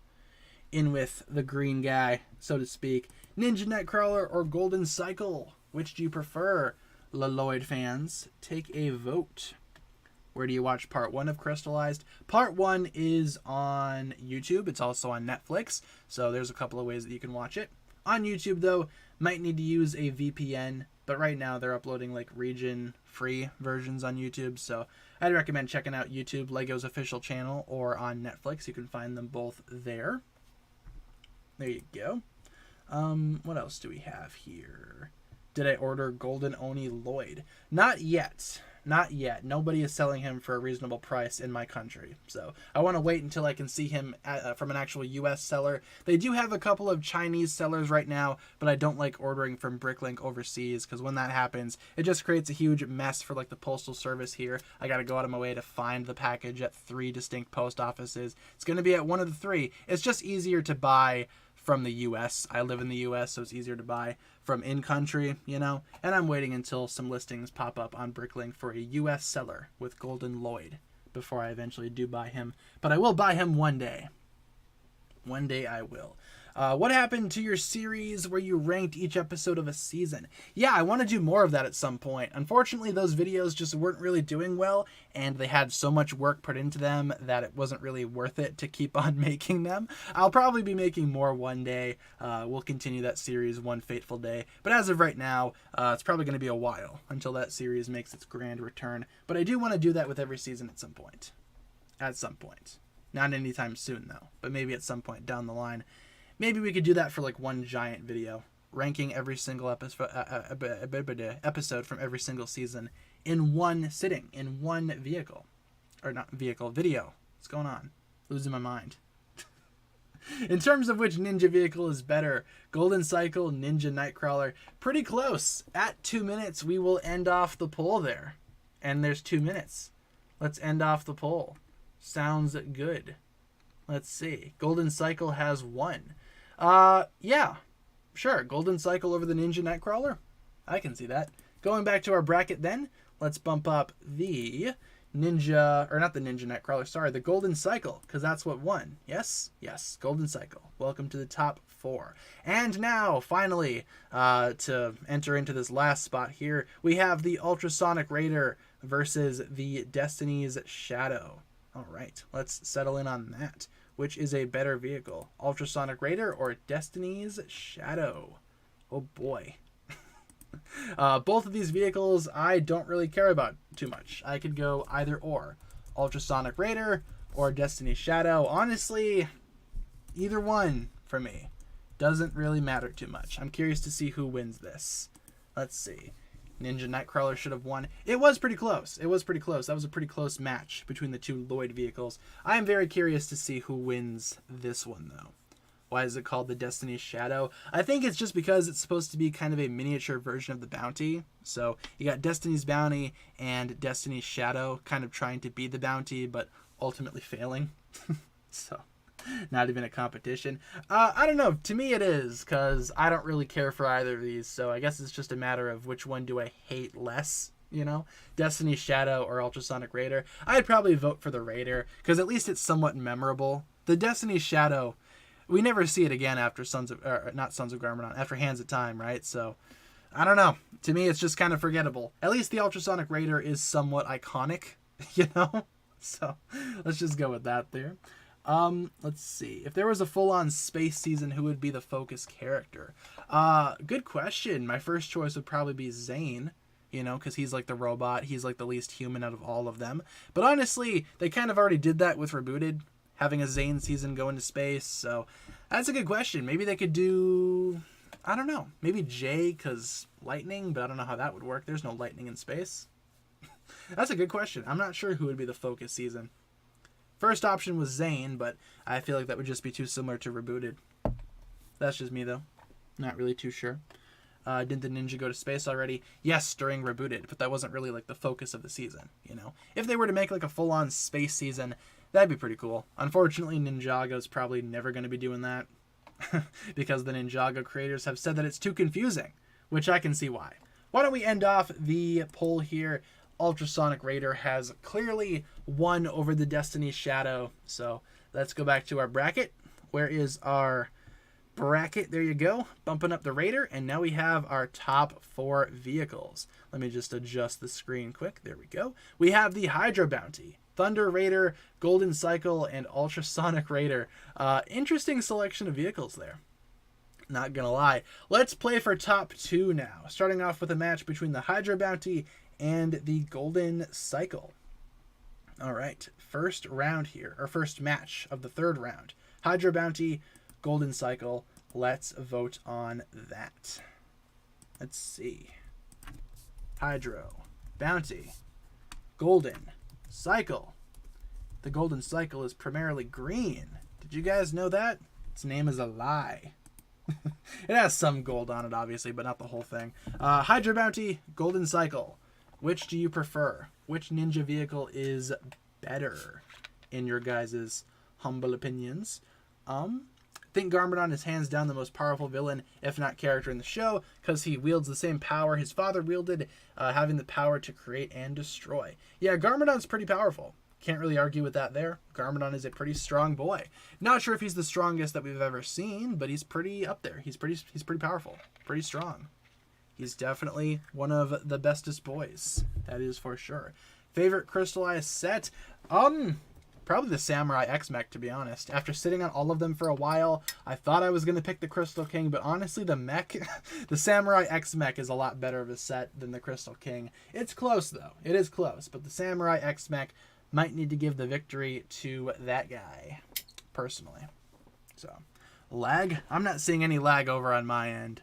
green guy, so to speak. Ninja Nightcrawler or Golden Cycle? Which do you prefer? Lloyd fans, take a vote. Where do you watch part 1 of Crystallized? Part 1 is on YouTube. It's also on Netflix, so there's a couple of ways that you can watch it. On YouTube, though, might need to use a VPN, but right now they're uploading like region-free versions on YouTube, so I'd recommend checking out YouTube, Lego's official channel, or on Netflix. You can find them both there. There you go. What else do we have here? Did I order Golden Oni Lloyd? Not yet. Not yet. Nobody is selling him for a reasonable price in my country. So I want to wait until I can see him from an actual U.S. seller. They do have a couple of Chinese sellers right now, but I don't like ordering from Bricklink overseas because when that happens, it just creates a huge mess for like the postal service here. I got to go out of my way to find the package at 3 distinct post offices. It's going to be at one of the 3. It's just easier to buy from the U.S. I live in the U.S., so it's easier to buy from in-country, you know? And I'm waiting until some listings pop up on Bricklink for a U.S. seller with Golden Lloyd before I eventually do buy him. But I will buy him one day. One day I will. What happened to your series where you ranked each episode of a season? Yeah, I want to do more of that at some point. Unfortunately, those videos just weren't really doing well, and they had so much work put into them that it wasn't really worth it to keep on making them. I'll probably be making more one day. We'll continue that series one fateful day. But as of right now, it's probably going to be a while until that series makes its grand return. But I do want to do that with every season at some point. At some point. Not anytime soon, though, but maybe at some point down the line. Maybe we could do that for like one giant video, ranking every single episode from every single season in one sitting, in one vehicle. Or not vehicle, video. What's going on? Losing my mind. In terms of which ninja vehicle is better, Golden Cycle, Ninja Nightcrawler, pretty close. At 2 minutes, we will end off the poll there. And there's 2 minutes. Let's end off the poll. Sounds good. Let's see. Golden Cycle has 1. Yeah, sure. Golden Cycle over the Ninja Nightcrawler. I can see that. Going back to our bracket then, let's bump up the Ninja, or not the Ninja Nightcrawler, sorry, the Golden Cycle, because that's what won. Yes? Yes, Golden Cycle. Welcome to the top 4. And now, finally, to enter into this last spot here, we have the Ultrasonic Raider versus the Destiny's Shadow. All right, let's settle in on that. Which is a better vehicle, Ultrasonic Raider or Destiny's Shadow? Oh boy. Both of these vehicles I don't really care about too much. I could go either or. Ultrasonic Raider or Destiny's Shadow. Honestly, either one for me. Doesn't really matter too much. I'm curious to see who wins this. Let's see. Ninja Nightcrawler should have won. It was pretty close. It was pretty close. That was a pretty close match between the two Lloyd vehicles. I am very curious to see who wins this one, though. Why is it called the Destiny's Shadow? I think it's just because it's supposed to be kind of a miniature version of the bounty. So you got Destiny's Bounty and Destiny's Shadow kind of trying to be the bounty, but ultimately failing. So not even a competition. I don't know. To me it is, because I don't really care for either of these. So I guess it's just a matter of which one do I hate less, you know? Destiny's Shadow or Ultrasonic Raider. I'd probably vote for the Raider, because at least it's somewhat memorable. The Destiny's Shadow, we never see it again after not Sons of Garmadon, after Hands of Time, right? So I don't know. To me, it's just kind of forgettable. At least the Ultrasonic Raider is somewhat iconic, you know? So let's just go with that there. Let's see. If there was a full-on space season, who would be the focus character? Good question. My first choice would probably be Zane, you know, because he's like the robot. He's like the least human out of all of them. But honestly, they kind of already did that with Rebooted, having a Zane season go into space. So that's a good question. Maybe they could do, I don't know, maybe Jay because lightning, but I don't know how that would work. There's no lightning in space. That's a good question. I'm not sure who would be the focus season. First option was Zane, but I feel like that would just be too similar to Rebooted. That's just me, though. Not really too sure. Did the ninja go to space already? Yes, during Rebooted, but that wasn't really like the focus of the season, you know? If they were to make like a full-on space season, that'd be pretty cool. Unfortunately, Ninjago's probably never going to be doing that because the Ninjago creators have said that it's too confusing, which I can see why. Why don't we end off the poll here? Ultrasonic Raider has clearly won over the Destiny Shadow, so let's go back to our bracket. Where is our bracket? There you go, bumping up the Raider, and now we have our top 4 vehicles. Let me just adjust the screen quick. There we go. We have the Hydro Bounty, Thunder Raider, Golden Cycle, and Ultrasonic Raider. Interesting selection of vehicles there, not gonna lie. Let's play for top 2 now, starting off with a match between the Hydro Bounty and the Golden Cycle. All right, first round here, or first match of the 3rd round. Hydro Bounty, Golden Cycle. Let's vote on that. Let's see. Hydro Bounty, Golden Cycle. The Golden Cycle is primarily green. Did you guys know that? Its name is a lie. It has some gold on it, obviously, but not the whole thing. Hydro Bounty, Golden Cycle. Which do you prefer? Which ninja vehicle is better, in your guys' humble opinions? I think Garmadon is hands down the most powerful villain, if not character, in the show, because he wields the same power his father wielded, having the power to create and destroy. Yeah, Garmadon's pretty powerful. Can't really argue with that there. Garmadon is a pretty strong boy. Not sure if he's the strongest that we've ever seen, but he's pretty up there. He's pretty powerful, pretty strong. He's definitely one of the bestest boys. That is for sure. Favorite crystallized set? Probably the Samurai X-Mech, to be honest. After sitting on all of them for a while, I thought I was going to pick the Crystal King, but honestly, the mech, the Samurai X-Mech is a lot better of a set than the Crystal King. It's close, though. It is close, but the Samurai X-Mech might need to give the victory to that guy, personally. So, lag? I'm not seeing any lag over on my end,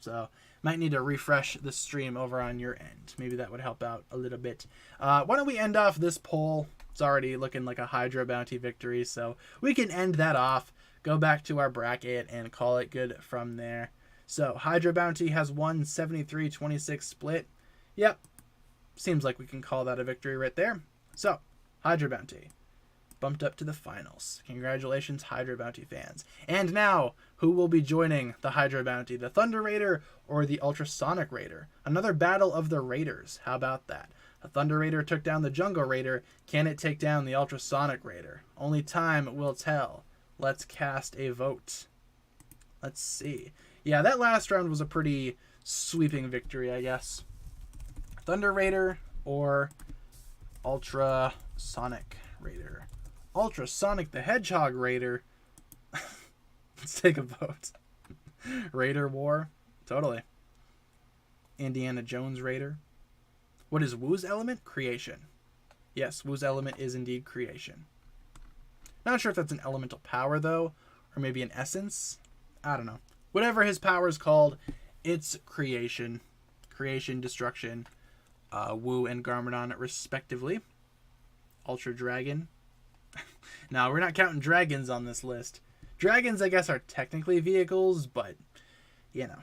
so might need to refresh the stream over on your end. Maybe that would help out a little bit. Why don't we end off this poll? It's already looking like a Hydro Bounty victory, so we can end that off, go back to our bracket, and call it good from there. So, Hydro Bounty has won 73-26 split. Yep, seems like we can call that a victory right there. So, Hydro Bounty bumped up to the finals. Congratulations, Hydro Bounty fans. And now, who will be joining the Hydro Bounty? The Thunder Raider or the Ultrasonic Raider? Another battle of the Raiders. How about that? The Thunder Raider took down the Jungle Raider. Can it take down the Ultrasonic Raider? Only time will tell. Let's cast a vote. Let's see. Yeah, that last round was a pretty sweeping victory, I guess. Thunder Raider or Ultrasonic Raider? Ultrasonic the Hedgehog Raider. Let's take a vote. Raider War. Totally. Indiana Jones Raider. What is Wu's element? Creation. Yes, Wu's element is indeed creation. Not sure if that's an elemental power, though, or maybe an essence. I don't know. Whatever his power is called, it's creation. Creation, destruction. Wu and Garmadon, respectively. Ultra Dragon. Now, we're not counting dragons on this list. Dragons, I guess, are technically vehicles, but, you know.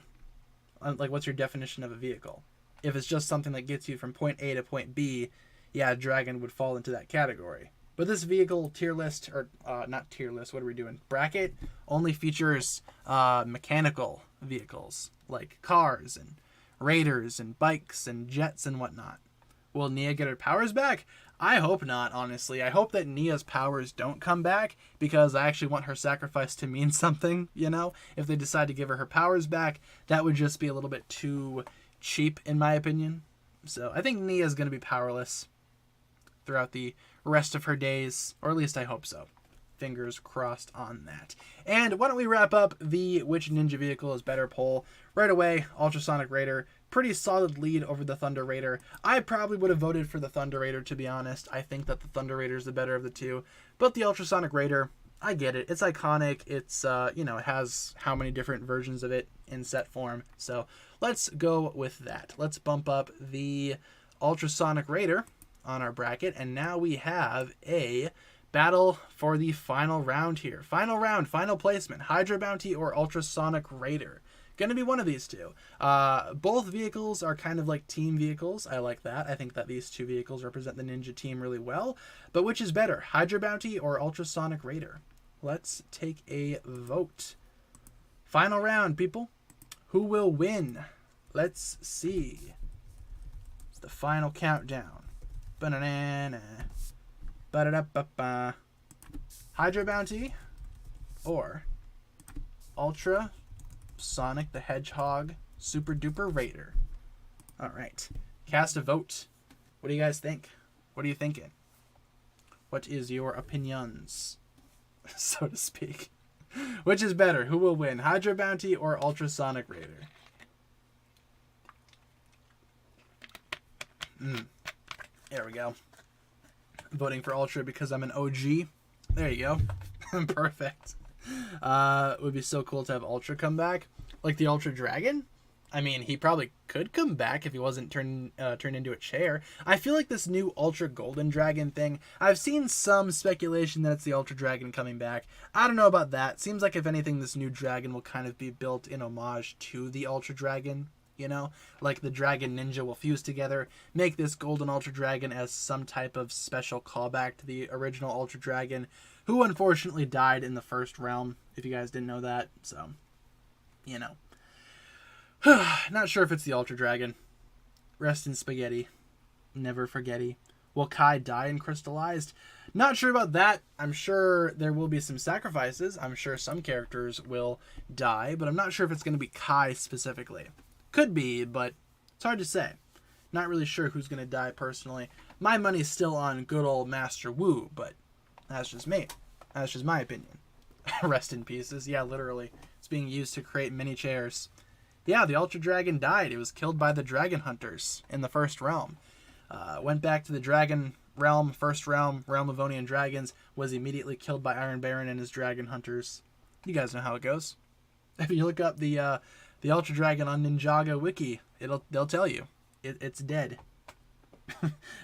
Like, what's your definition of a vehicle? If it's just something that gets you from point A to point B, yeah, dragon would fall into that category. But this vehicle tier list, or not tier list, what are we doing? Bracket only features mechanical vehicles, like cars and raiders and bikes and jets and whatnot. Will Nia get her powers back? I hope not, honestly. I hope that Nia's powers don't come back, because I actually want her sacrifice to mean something, you know? If they decide to give her powers back, that would just be a little bit too cheap, in my opinion. So I think Nia's going to be powerless throughout the rest of her days, or at least I hope so. Fingers crossed on that. And why don't we wrap up the which ninja vehicle is better poll right away. Ultrasonic Raider pretty solid lead over the Thunder Raider. I probably would have voted for the Thunder Raider, to be honest. I think that the Thunder Raider is the better of the two. But the Ultrasonic Raider, I get it. It's iconic. It's, it has how many different versions of it in set form. So let's go with that. Let's bump up the Ultrasonic Raider on our bracket. And now we have a battle for the final round here. Final round, final placement. Hydra Bounty or Ultrasonic Raider. Gonna be one of these two. Both vehicles are kind of like team vehicles. I like that. I think that these two vehicles represent the Ninja team really well. But which is better, Hydra Bounty or Ultrasonic Raider? Let's take a vote. Final round, people. Who will win? Let's see. It's the final countdown. Ba-na-na-na. Ba-da-da-ba-ba. Hydra Bounty or Ultra Sonic the Hedgehog Super Duper Raider. Alright. Cast a vote. What do you guys think? What are you thinking? What is your opinions, so to speak? Which is better? Who will win? Hydra Bounty or Ultrasonic Raider? There we go. Voting for Ultra because I'm an OG. There you go. Perfect. It would be so cool to have Ultra come back. Like the Ultra Dragon. I mean, he probably could come back if he wasn't turned into a chair. I feel like this new Ultra Golden Dragon thing, I've seen some speculation that it's the Ultra Dragon coming back. I don't know about that. Seems like if anything, this new dragon will kind of be built in homage to the Ultra Dragon. You know, like the Dragon Ninja will fuse together, make this Golden Ultra Dragon as some type of special callback to the original Ultra Dragon, who unfortunately died in the first realm, if you guys didn't know that. So, you know. Not sure if it's the Ultra Dragon. Rest in spaghetti. Never forgetty. Will Kai die and crystallized? Not sure about that. I'm sure there will be some sacrifices. I'm sure some characters will die, but I'm not sure if it's going to be Kai specifically. Could be, but it's hard to say. Not really sure who's going to die personally. My money's still on good old Master Wu, but that's just me. That's just my opinion. Rest in pieces. Yeah, literally. It's being used to create mini chairs. Yeah, the Ultra Dragon died. It was killed by the Dragon Hunters in the first realm. Went back to the Dragon realm, first realm, Realm of Onian Dragons, was immediately killed by Iron Baron and his Dragon Hunters. You guys know how it goes. If you look up the Ultra Dragon on Ninjago Wiki, they'll tell you. It's dead.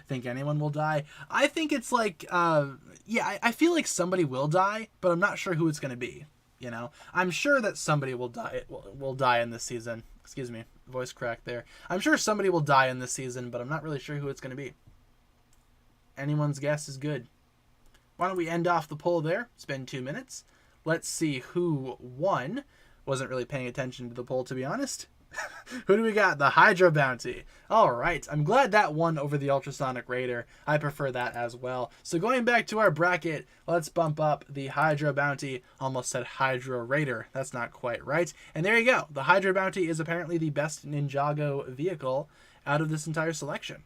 Think anyone will die? I think it's like, I feel like somebody will die, but I'm not sure who it's going to be. You know, I'm sure that somebody will die in this season. Excuse me, voice crack there. I'm sure somebody will die in this season, but I'm not really sure who it's going to be. Anyone's guess is good. Why don't we end off the poll there? Spend 2 minutes. Let's see who won. Wasn't really paying attention to the poll, to be honest. Who do we got? The Hydra Bounty. All right. I'm glad that won over the Ultrasonic Raider. I prefer that as well. So going back to our bracket, let's bump up the Hydra Bounty. Almost said Hydra Raider. That's not quite right. And there you go. The Hydra Bounty is apparently the best Ninjago vehicle out of this entire selection.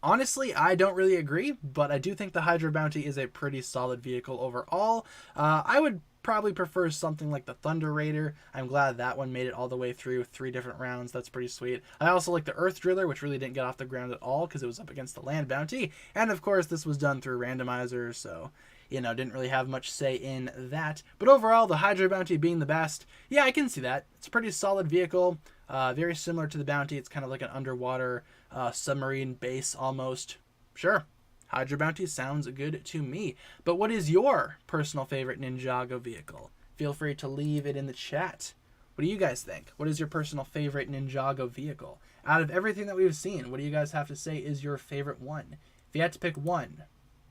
Honestly, I don't really agree, but I do think the Hydra Bounty is a pretty solid vehicle overall. I would probably prefer something like the Thunder Raider. I'm glad that one made it all the way through 3 different rounds. That's pretty sweet. I also like the Earth Driller, which really didn't get off the ground at all because it was up against the Land Bounty. And of course, this was done through randomizers, so, you know, didn't really have much say in that. But overall, the Hydra Bounty being the best, yeah, I can see that. It's a pretty solid vehicle. Very similar to the Bounty. It's kind of like an underwater submarine base almost. Sure. Hydra Bounty sounds good to me. But what is your personal favorite Ninjago vehicle? Feel free to leave it in the chat. What do you guys think? What is your personal favorite Ninjago vehicle? Out of everything that we've seen, what do you guys have to say is your favorite one? If you had to pick one,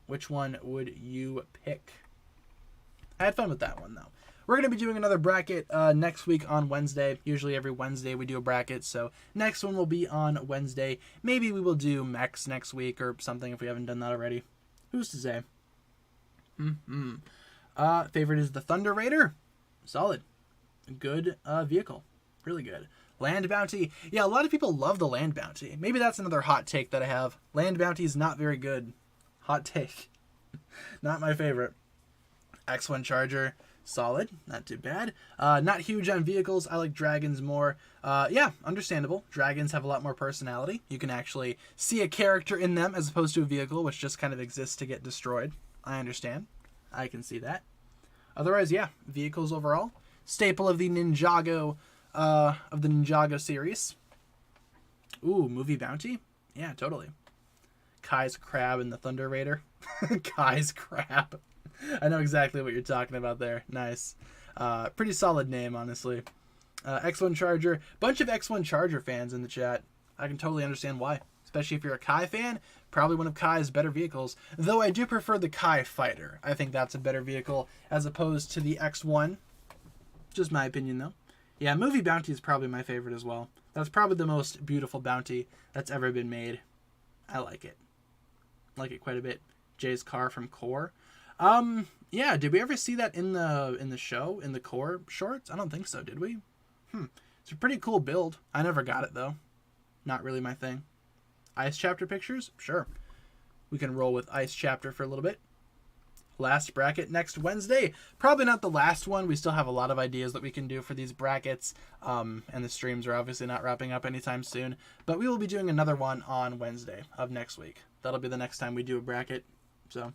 which one would you pick? I had fun with that one, though. We're going to be doing another bracket next week on Wednesday. Usually every Wednesday we do a bracket, so next one will be on Wednesday. Maybe we will do mechs next week or something if we haven't done that already. Who's to say? Favorite is the Thunder Raider. Solid. Good vehicle. Really good. Land Bounty. Yeah, a lot of people love the Land Bounty. Maybe that's another hot take that I have. Land Bounty is not very good. Hot take. Not my favorite. X1 Charger. Solid, not too bad. Not huge on vehicles. I like dragons more. Yeah, understandable. Dragons have a lot more personality. You can actually see a character in them as opposed to a vehicle, which just kind of exists to get destroyed. I understand. I can see that. Otherwise, yeah, vehicles overall. Staple of the Ninjago, series. Ooh, movie bounty? Yeah, totally. Kai's Crab and the Thunder Raider. Kai's Crab. I know exactly what you're talking about there. Nice. Pretty solid name, honestly. X1 Charger. Bunch of X1 Charger fans in the chat. I can totally understand why. Especially if you're a Kai fan. Probably one of Kai's better vehicles. Though I do prefer the Kai Fighter. I think that's a better vehicle as opposed to the X1. Just my opinion, though. Yeah, Movie Bounty is probably my favorite as well. That's probably the most beautiful bounty that's ever been made. I like it. Like it quite a bit. Jay's car from Core. Yeah, did we ever see that in the show, in the Core shorts? I don't think so, did we? It's a pretty cool build. I never got it, though. Not really my thing. Ice Chapter pictures? Sure. We can roll with Ice Chapter for a little bit. Last bracket next Wednesday. Probably not the last one. We still have a lot of ideas that we can do for these brackets. And the streams are obviously not wrapping up anytime soon. But we will be doing another one on Wednesday of next week. That'll be the next time we do a bracket. So,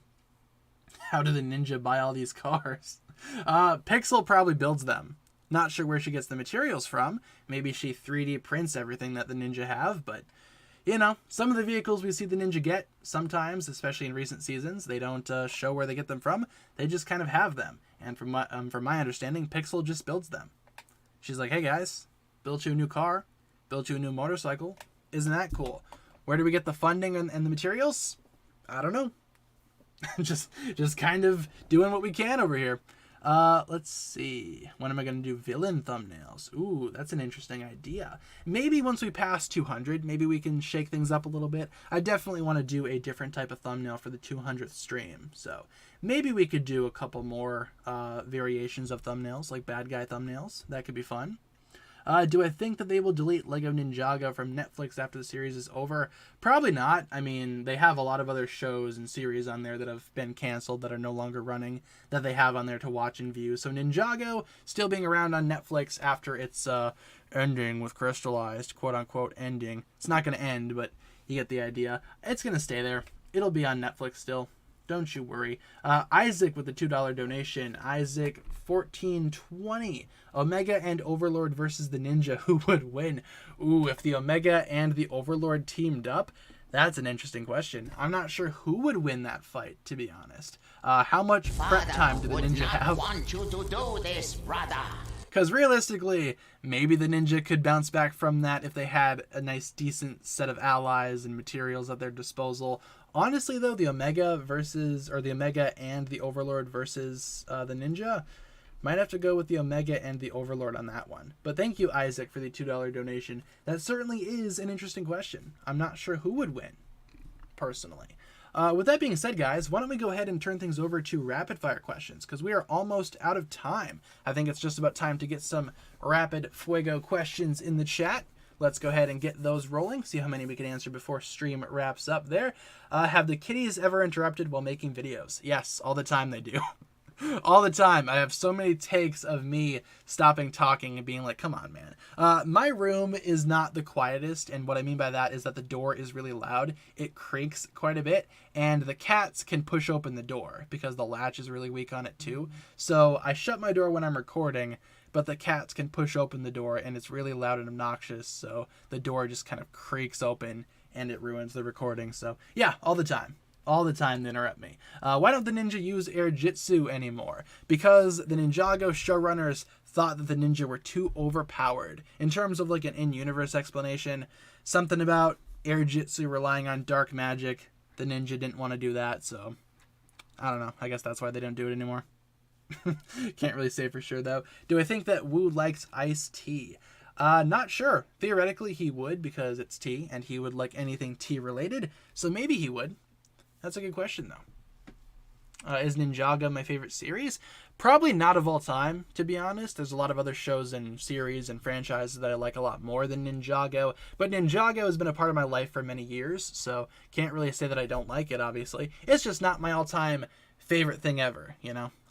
how do the ninja buy all these cars? Pixel probably builds them. Not sure where she gets the materials from. Maybe she 3D prints everything that the ninja have, but you know, some of the vehicles we see the ninja get, sometimes, especially in recent seasons, they don't show where they get them from. They just kind of have them. And from my understanding, Pixel just builds them. She's like, hey guys, built you a new car, built you a new motorcycle. Isn't that cool? Where do we get the funding and the materials? I don't know. just kind of doing what we can over here. Let's see. When am I going to do villain thumbnails? Ooh, that's an interesting idea. Maybe once we pass 200, maybe we can shake things up a little bit. I definitely want to do a different type of thumbnail for the 200th stream. So maybe we could do a couple more variations of thumbnails, like bad guy thumbnails. That could be fun. Do I think that they will delete Lego Ninjago from Netflix after the series is over? Probably not. I mean, they have a lot of other shows and series on there that have been canceled that are no longer running that they have on there to watch and view. So Ninjago still being around on Netflix after its ending with Crystallized, quote-unquote ending. It's not going to end, but you get the idea. It's going to stay there. It'll be on Netflix still. Don't you worry. Isaac with the $2 donation. Isaac 1420. Omega and Overlord versus the Ninja. Who would win? Ooh, if the Omega and the Overlord teamed up, that's an interesting question. I'm not sure who would win that fight, to be honest. How much prep time do the Ninja have? Want you to do this, brother. Because realistically, maybe the Ninja could bounce back from that if they had a nice, decent set of allies and materials at their disposal. Honestly, though, the Omega and the Overlord versus the Ninja, might have to go with the Omega and the Overlord on that one. But thank you, Isaac, for the $2 donation. That certainly is an interesting question. I'm not sure who would win, personally. With that being said, guys, why don't we go ahead and turn things over to rapid fire questions, because we are almost out of time. I think it's just about time to get some rapid fuego questions in the chat. Let's go ahead and get those rolling, see how many we can answer before stream wraps up there. Have the kitties ever interrupted while making videos? Yes, all the time they do. All the time. I have so many takes of me stopping talking and being like, come on, man. My room is not the quietest, and what I mean by that is that the door is really loud. It creaks quite a bit, and the cats can push open the door because the latch is really weak on it too. So I shut my door when I'm recording, but the cats can push open the door, and it's really loud and obnoxious, so the door just kind of creaks open, and it ruins the recording. So yeah, all the time. All the time they interrupt me. Why don't the ninja use air jitsu anymore? Because the Ninjago showrunners thought that the ninja were too overpowered. In terms of like an in-universe explanation, something about air jitsu relying on dark magic. The ninja didn't want to do that, so I don't know. I guess that's why they don't do it anymore. Can't really say for sure, though. Do I think that Wu likes iced tea? Not sure. Theoretically, he would, because it's tea, and he would like anything tea-related, so maybe he would. That's a good question, though. Is Ninjago my favorite series? Probably not of all time, to be honest. There's a lot of other shows and series and franchises that I like a lot more than Ninjago. But Ninjago has been a part of my life for many years, so can't really say that I don't like it, obviously. It's just not my all-time favorite thing ever,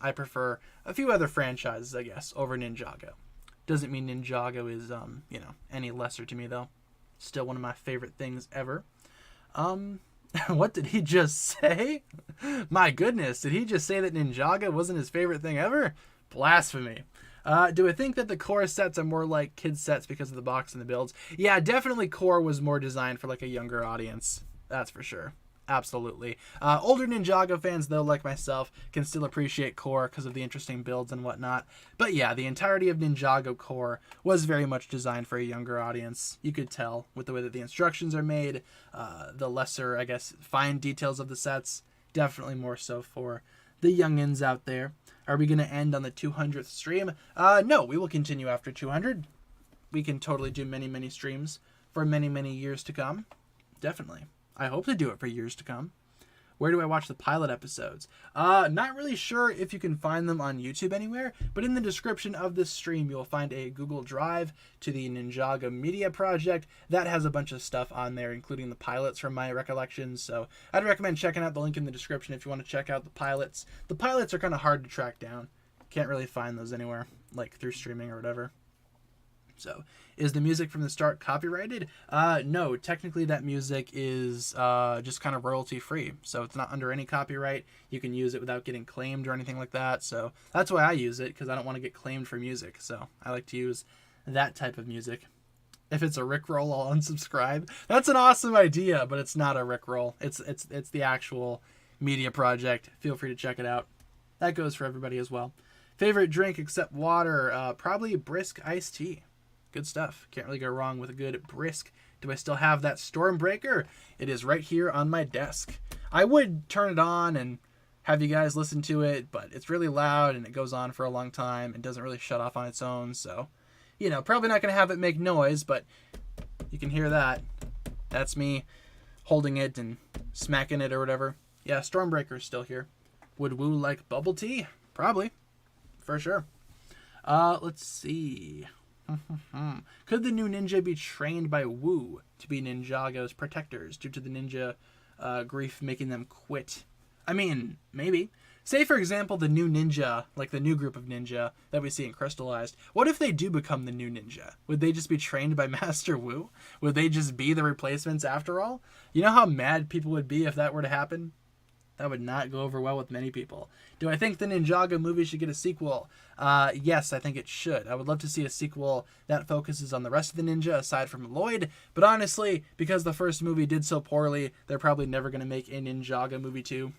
I prefer a few other franchises, I guess, over Ninjago. Doesn't mean Ninjago is, any lesser to me, though. Still one of my favorite things ever. What did he just say? My goodness, did he just say that Ninjago wasn't his favorite thing ever? Blasphemy. Do I think that the core sets are more like kids sets because of the box and the builds? Yeah, definitely core was more designed for like a younger audience. That's for sure. Absolutely. Older Ninjago fans, though, like myself, can still appreciate core because of the interesting builds and whatnot. But yeah, the entirety of Ninjago core was very much designed for a younger audience. You could tell with the way that the instructions are made, the lesser, I guess, fine details of the sets. Definitely more so for the youngins out there. Are we going to end on the 200th stream? No, we will continue after 200. We can totally do many, many streams for many, many years to come. Definitely. I hope to do it for years to come. Where do I watch the pilot episodes? Not really sure if you can find them on YouTube anywhere, but in the description of this stream, you'll find a Google Drive to the Ninjago Media Project. That has a bunch of stuff on there, including the pilots from my recollections, so I'd recommend checking out the link in the description if you want to check out the pilots. The pilots are kind of hard to track down. Can't really find those anywhere, like through streaming or whatever. So, is the music from the start copyrighted? No, technically that music is just kind of royalty free. So it's not under any copyright. You can use it without getting claimed or anything like that. So that's why I use it, because I don't want to get claimed for music. So I like to use that type of music. If it's a Rickroll, I'll unsubscribe. That's an awesome idea, but it's not a Rickroll. It's the actual media project. Feel free to check it out. That goes for everybody as well. Favorite drink except water? Probably brisk iced tea. Good stuff. Can't really go wrong with a good brisk. Do I still have that Stormbreaker? It is right here on my desk. I would turn it on and have you guys listen to it, but it's really loud and it goes on for a long time and doesn't really shut off on its own. So, probably not going to have it make noise, but you can hear that. That's me holding it and smacking it or whatever. Yeah, Stormbreaker's still here. Would Woo like bubble tea? Probably. For sure. Let's see. Could the new ninja be trained by Wu to be Ninjago's protectors due to the ninja grief making them quit? I mean, maybe. Say, for example, the new ninja, like the new group of ninja that we see in Crystallized. What if they do become the new ninja? Would they just be trained by Master Wu? Would they just be the replacements after all? You know how mad people would be if that were to happen? That would not go over well with many people. Do I think the Ninjago movie should get a sequel? Yes, I think it should. I would love to see a sequel that focuses on the rest of the ninja aside from Lloyd. But honestly, because the first movie did so poorly, they're probably never going to make a Ninjago movie 2.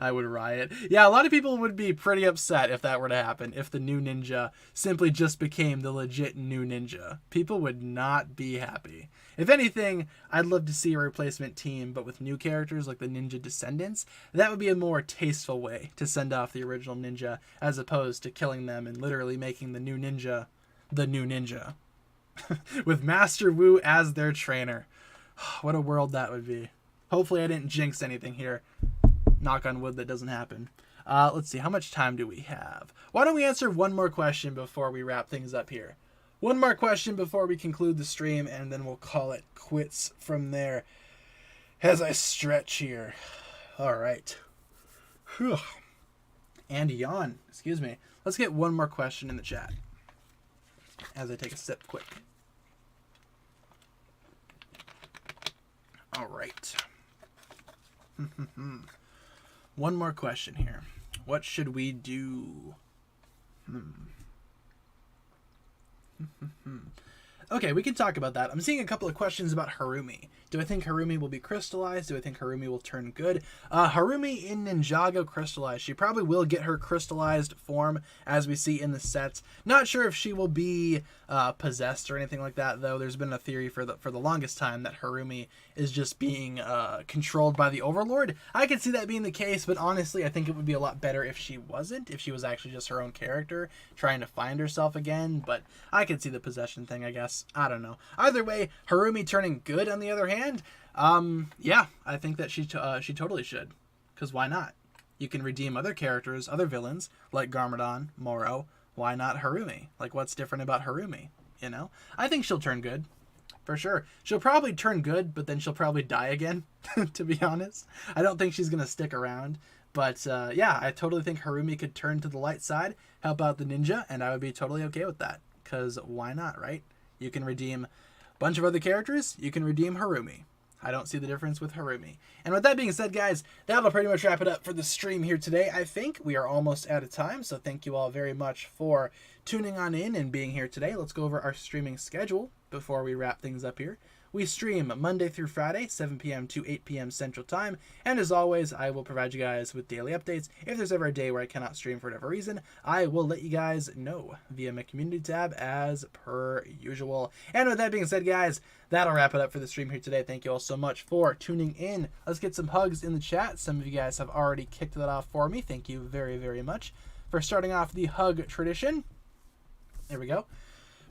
I would riot. Yeah, a lot of people would be pretty upset if that were to happen, if the new ninja simply just became the legit new ninja. People would not be happy. If anything, I'd love to see a replacement team, but with new characters like the ninja descendants. That would be a more tasteful way to send off the original ninja, as opposed to killing them and literally making the new ninja the new ninja. With Master Wu as their trainer. What a world that would be. Hopefully I didn't jinx anything here. Knock on wood that doesn't happen. Let's see, how much time do we have? Why don't we answer one more question before we wrap things up here? One more question before we conclude the stream, and then we'll call it quits from there as I stretch here. All right. Whew. And yawn. Excuse me. Let's get one more question in the chat as I take a sip quick. All right. One more question here. What should we do? Okay, we can talk about that. I'm seeing a couple of questions about Harumi. Do I think Harumi will be crystallized? Do I think Harumi will turn good? Harumi in Ninjago crystallized. She probably will get her crystallized form as we see in the sets. Not sure if she will be possessed or anything like that, though. There's been a theory for the longest time that Harumi is just being controlled by the Overlord. I could see that being the case, but honestly, I think it would be a lot better if she wasn't, if she was actually just her own character trying to find herself again, but I could see the possession thing, I guess. I don't know. Either way, Harumi turning good, on the other hand, yeah, I think that she totally should, because why not? You can redeem other characters, other villains, like Garmadon, Moro. Why not Harumi? Like, what's different about Harumi, you know? I think she'll turn good. For sure. She'll probably turn good, but then she'll probably die again, to be honest. I don't think she's going to stick around. But yeah, I totally think Harumi could turn to the light side, help out the ninja, and I would be totally okay with that. Because why not, right? You can redeem a bunch of other characters. You can redeem Harumi. I don't see the difference with Harumi. And with that being said, guys, that'll pretty much wrap it up for the stream here today. I think we are almost out of time, so thank you all very much for tuning on in and being here today. Let's go over our streaming schedule before we wrap things up here. We stream Monday through Friday, 7 p.m. to 8 p.m. Central Time. And as always, I will provide you guys with daily updates. If there's ever a day where I cannot stream for whatever reason, I will let you guys know via my community tab as per usual. And with that being said, guys, that'll wrap it up for the stream here today. Thank you all so much for tuning in. Let's get some hugs in the chat. Some of you guys have already kicked that off for me. Thank you very, very much for starting off the hug tradition. There we go.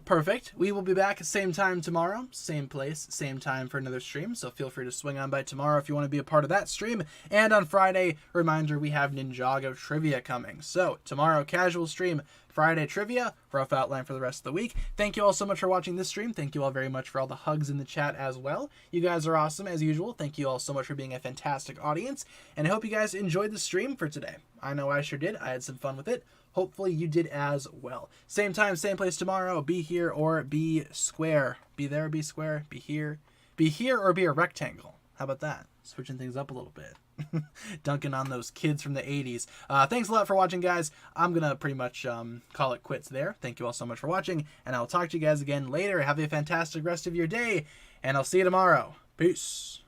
Perfect. We will be back same time tomorrow, same place, same time for another stream. So feel free to swing on by tomorrow if you want to be a part of that stream. And on Friday, reminder, we have Ninjago trivia coming. So tomorrow, casual stream, Friday trivia, rough outline for the rest of the week. Thank you all so much for watching this stream. Thank you all very much for all the hugs in the chat as well. You guys are awesome as usual. Thank you all so much for being a fantastic audience. And I hope you guys enjoyed the stream for today. I know I sure did. I had some fun with it. Hopefully you did as well. Same time, same place tomorrow. Be here or be square. Be there or be square. Be here. Be here or be a rectangle. How about that? Switching things up a little bit. Dunking on those kids from the 80s. Thanks a lot for watching, guys. I'm going to pretty much call it quits there. Thank you all so much for watching. And I'll talk to you guys again later. Have a fantastic rest of your day. And I'll see you tomorrow. Peace.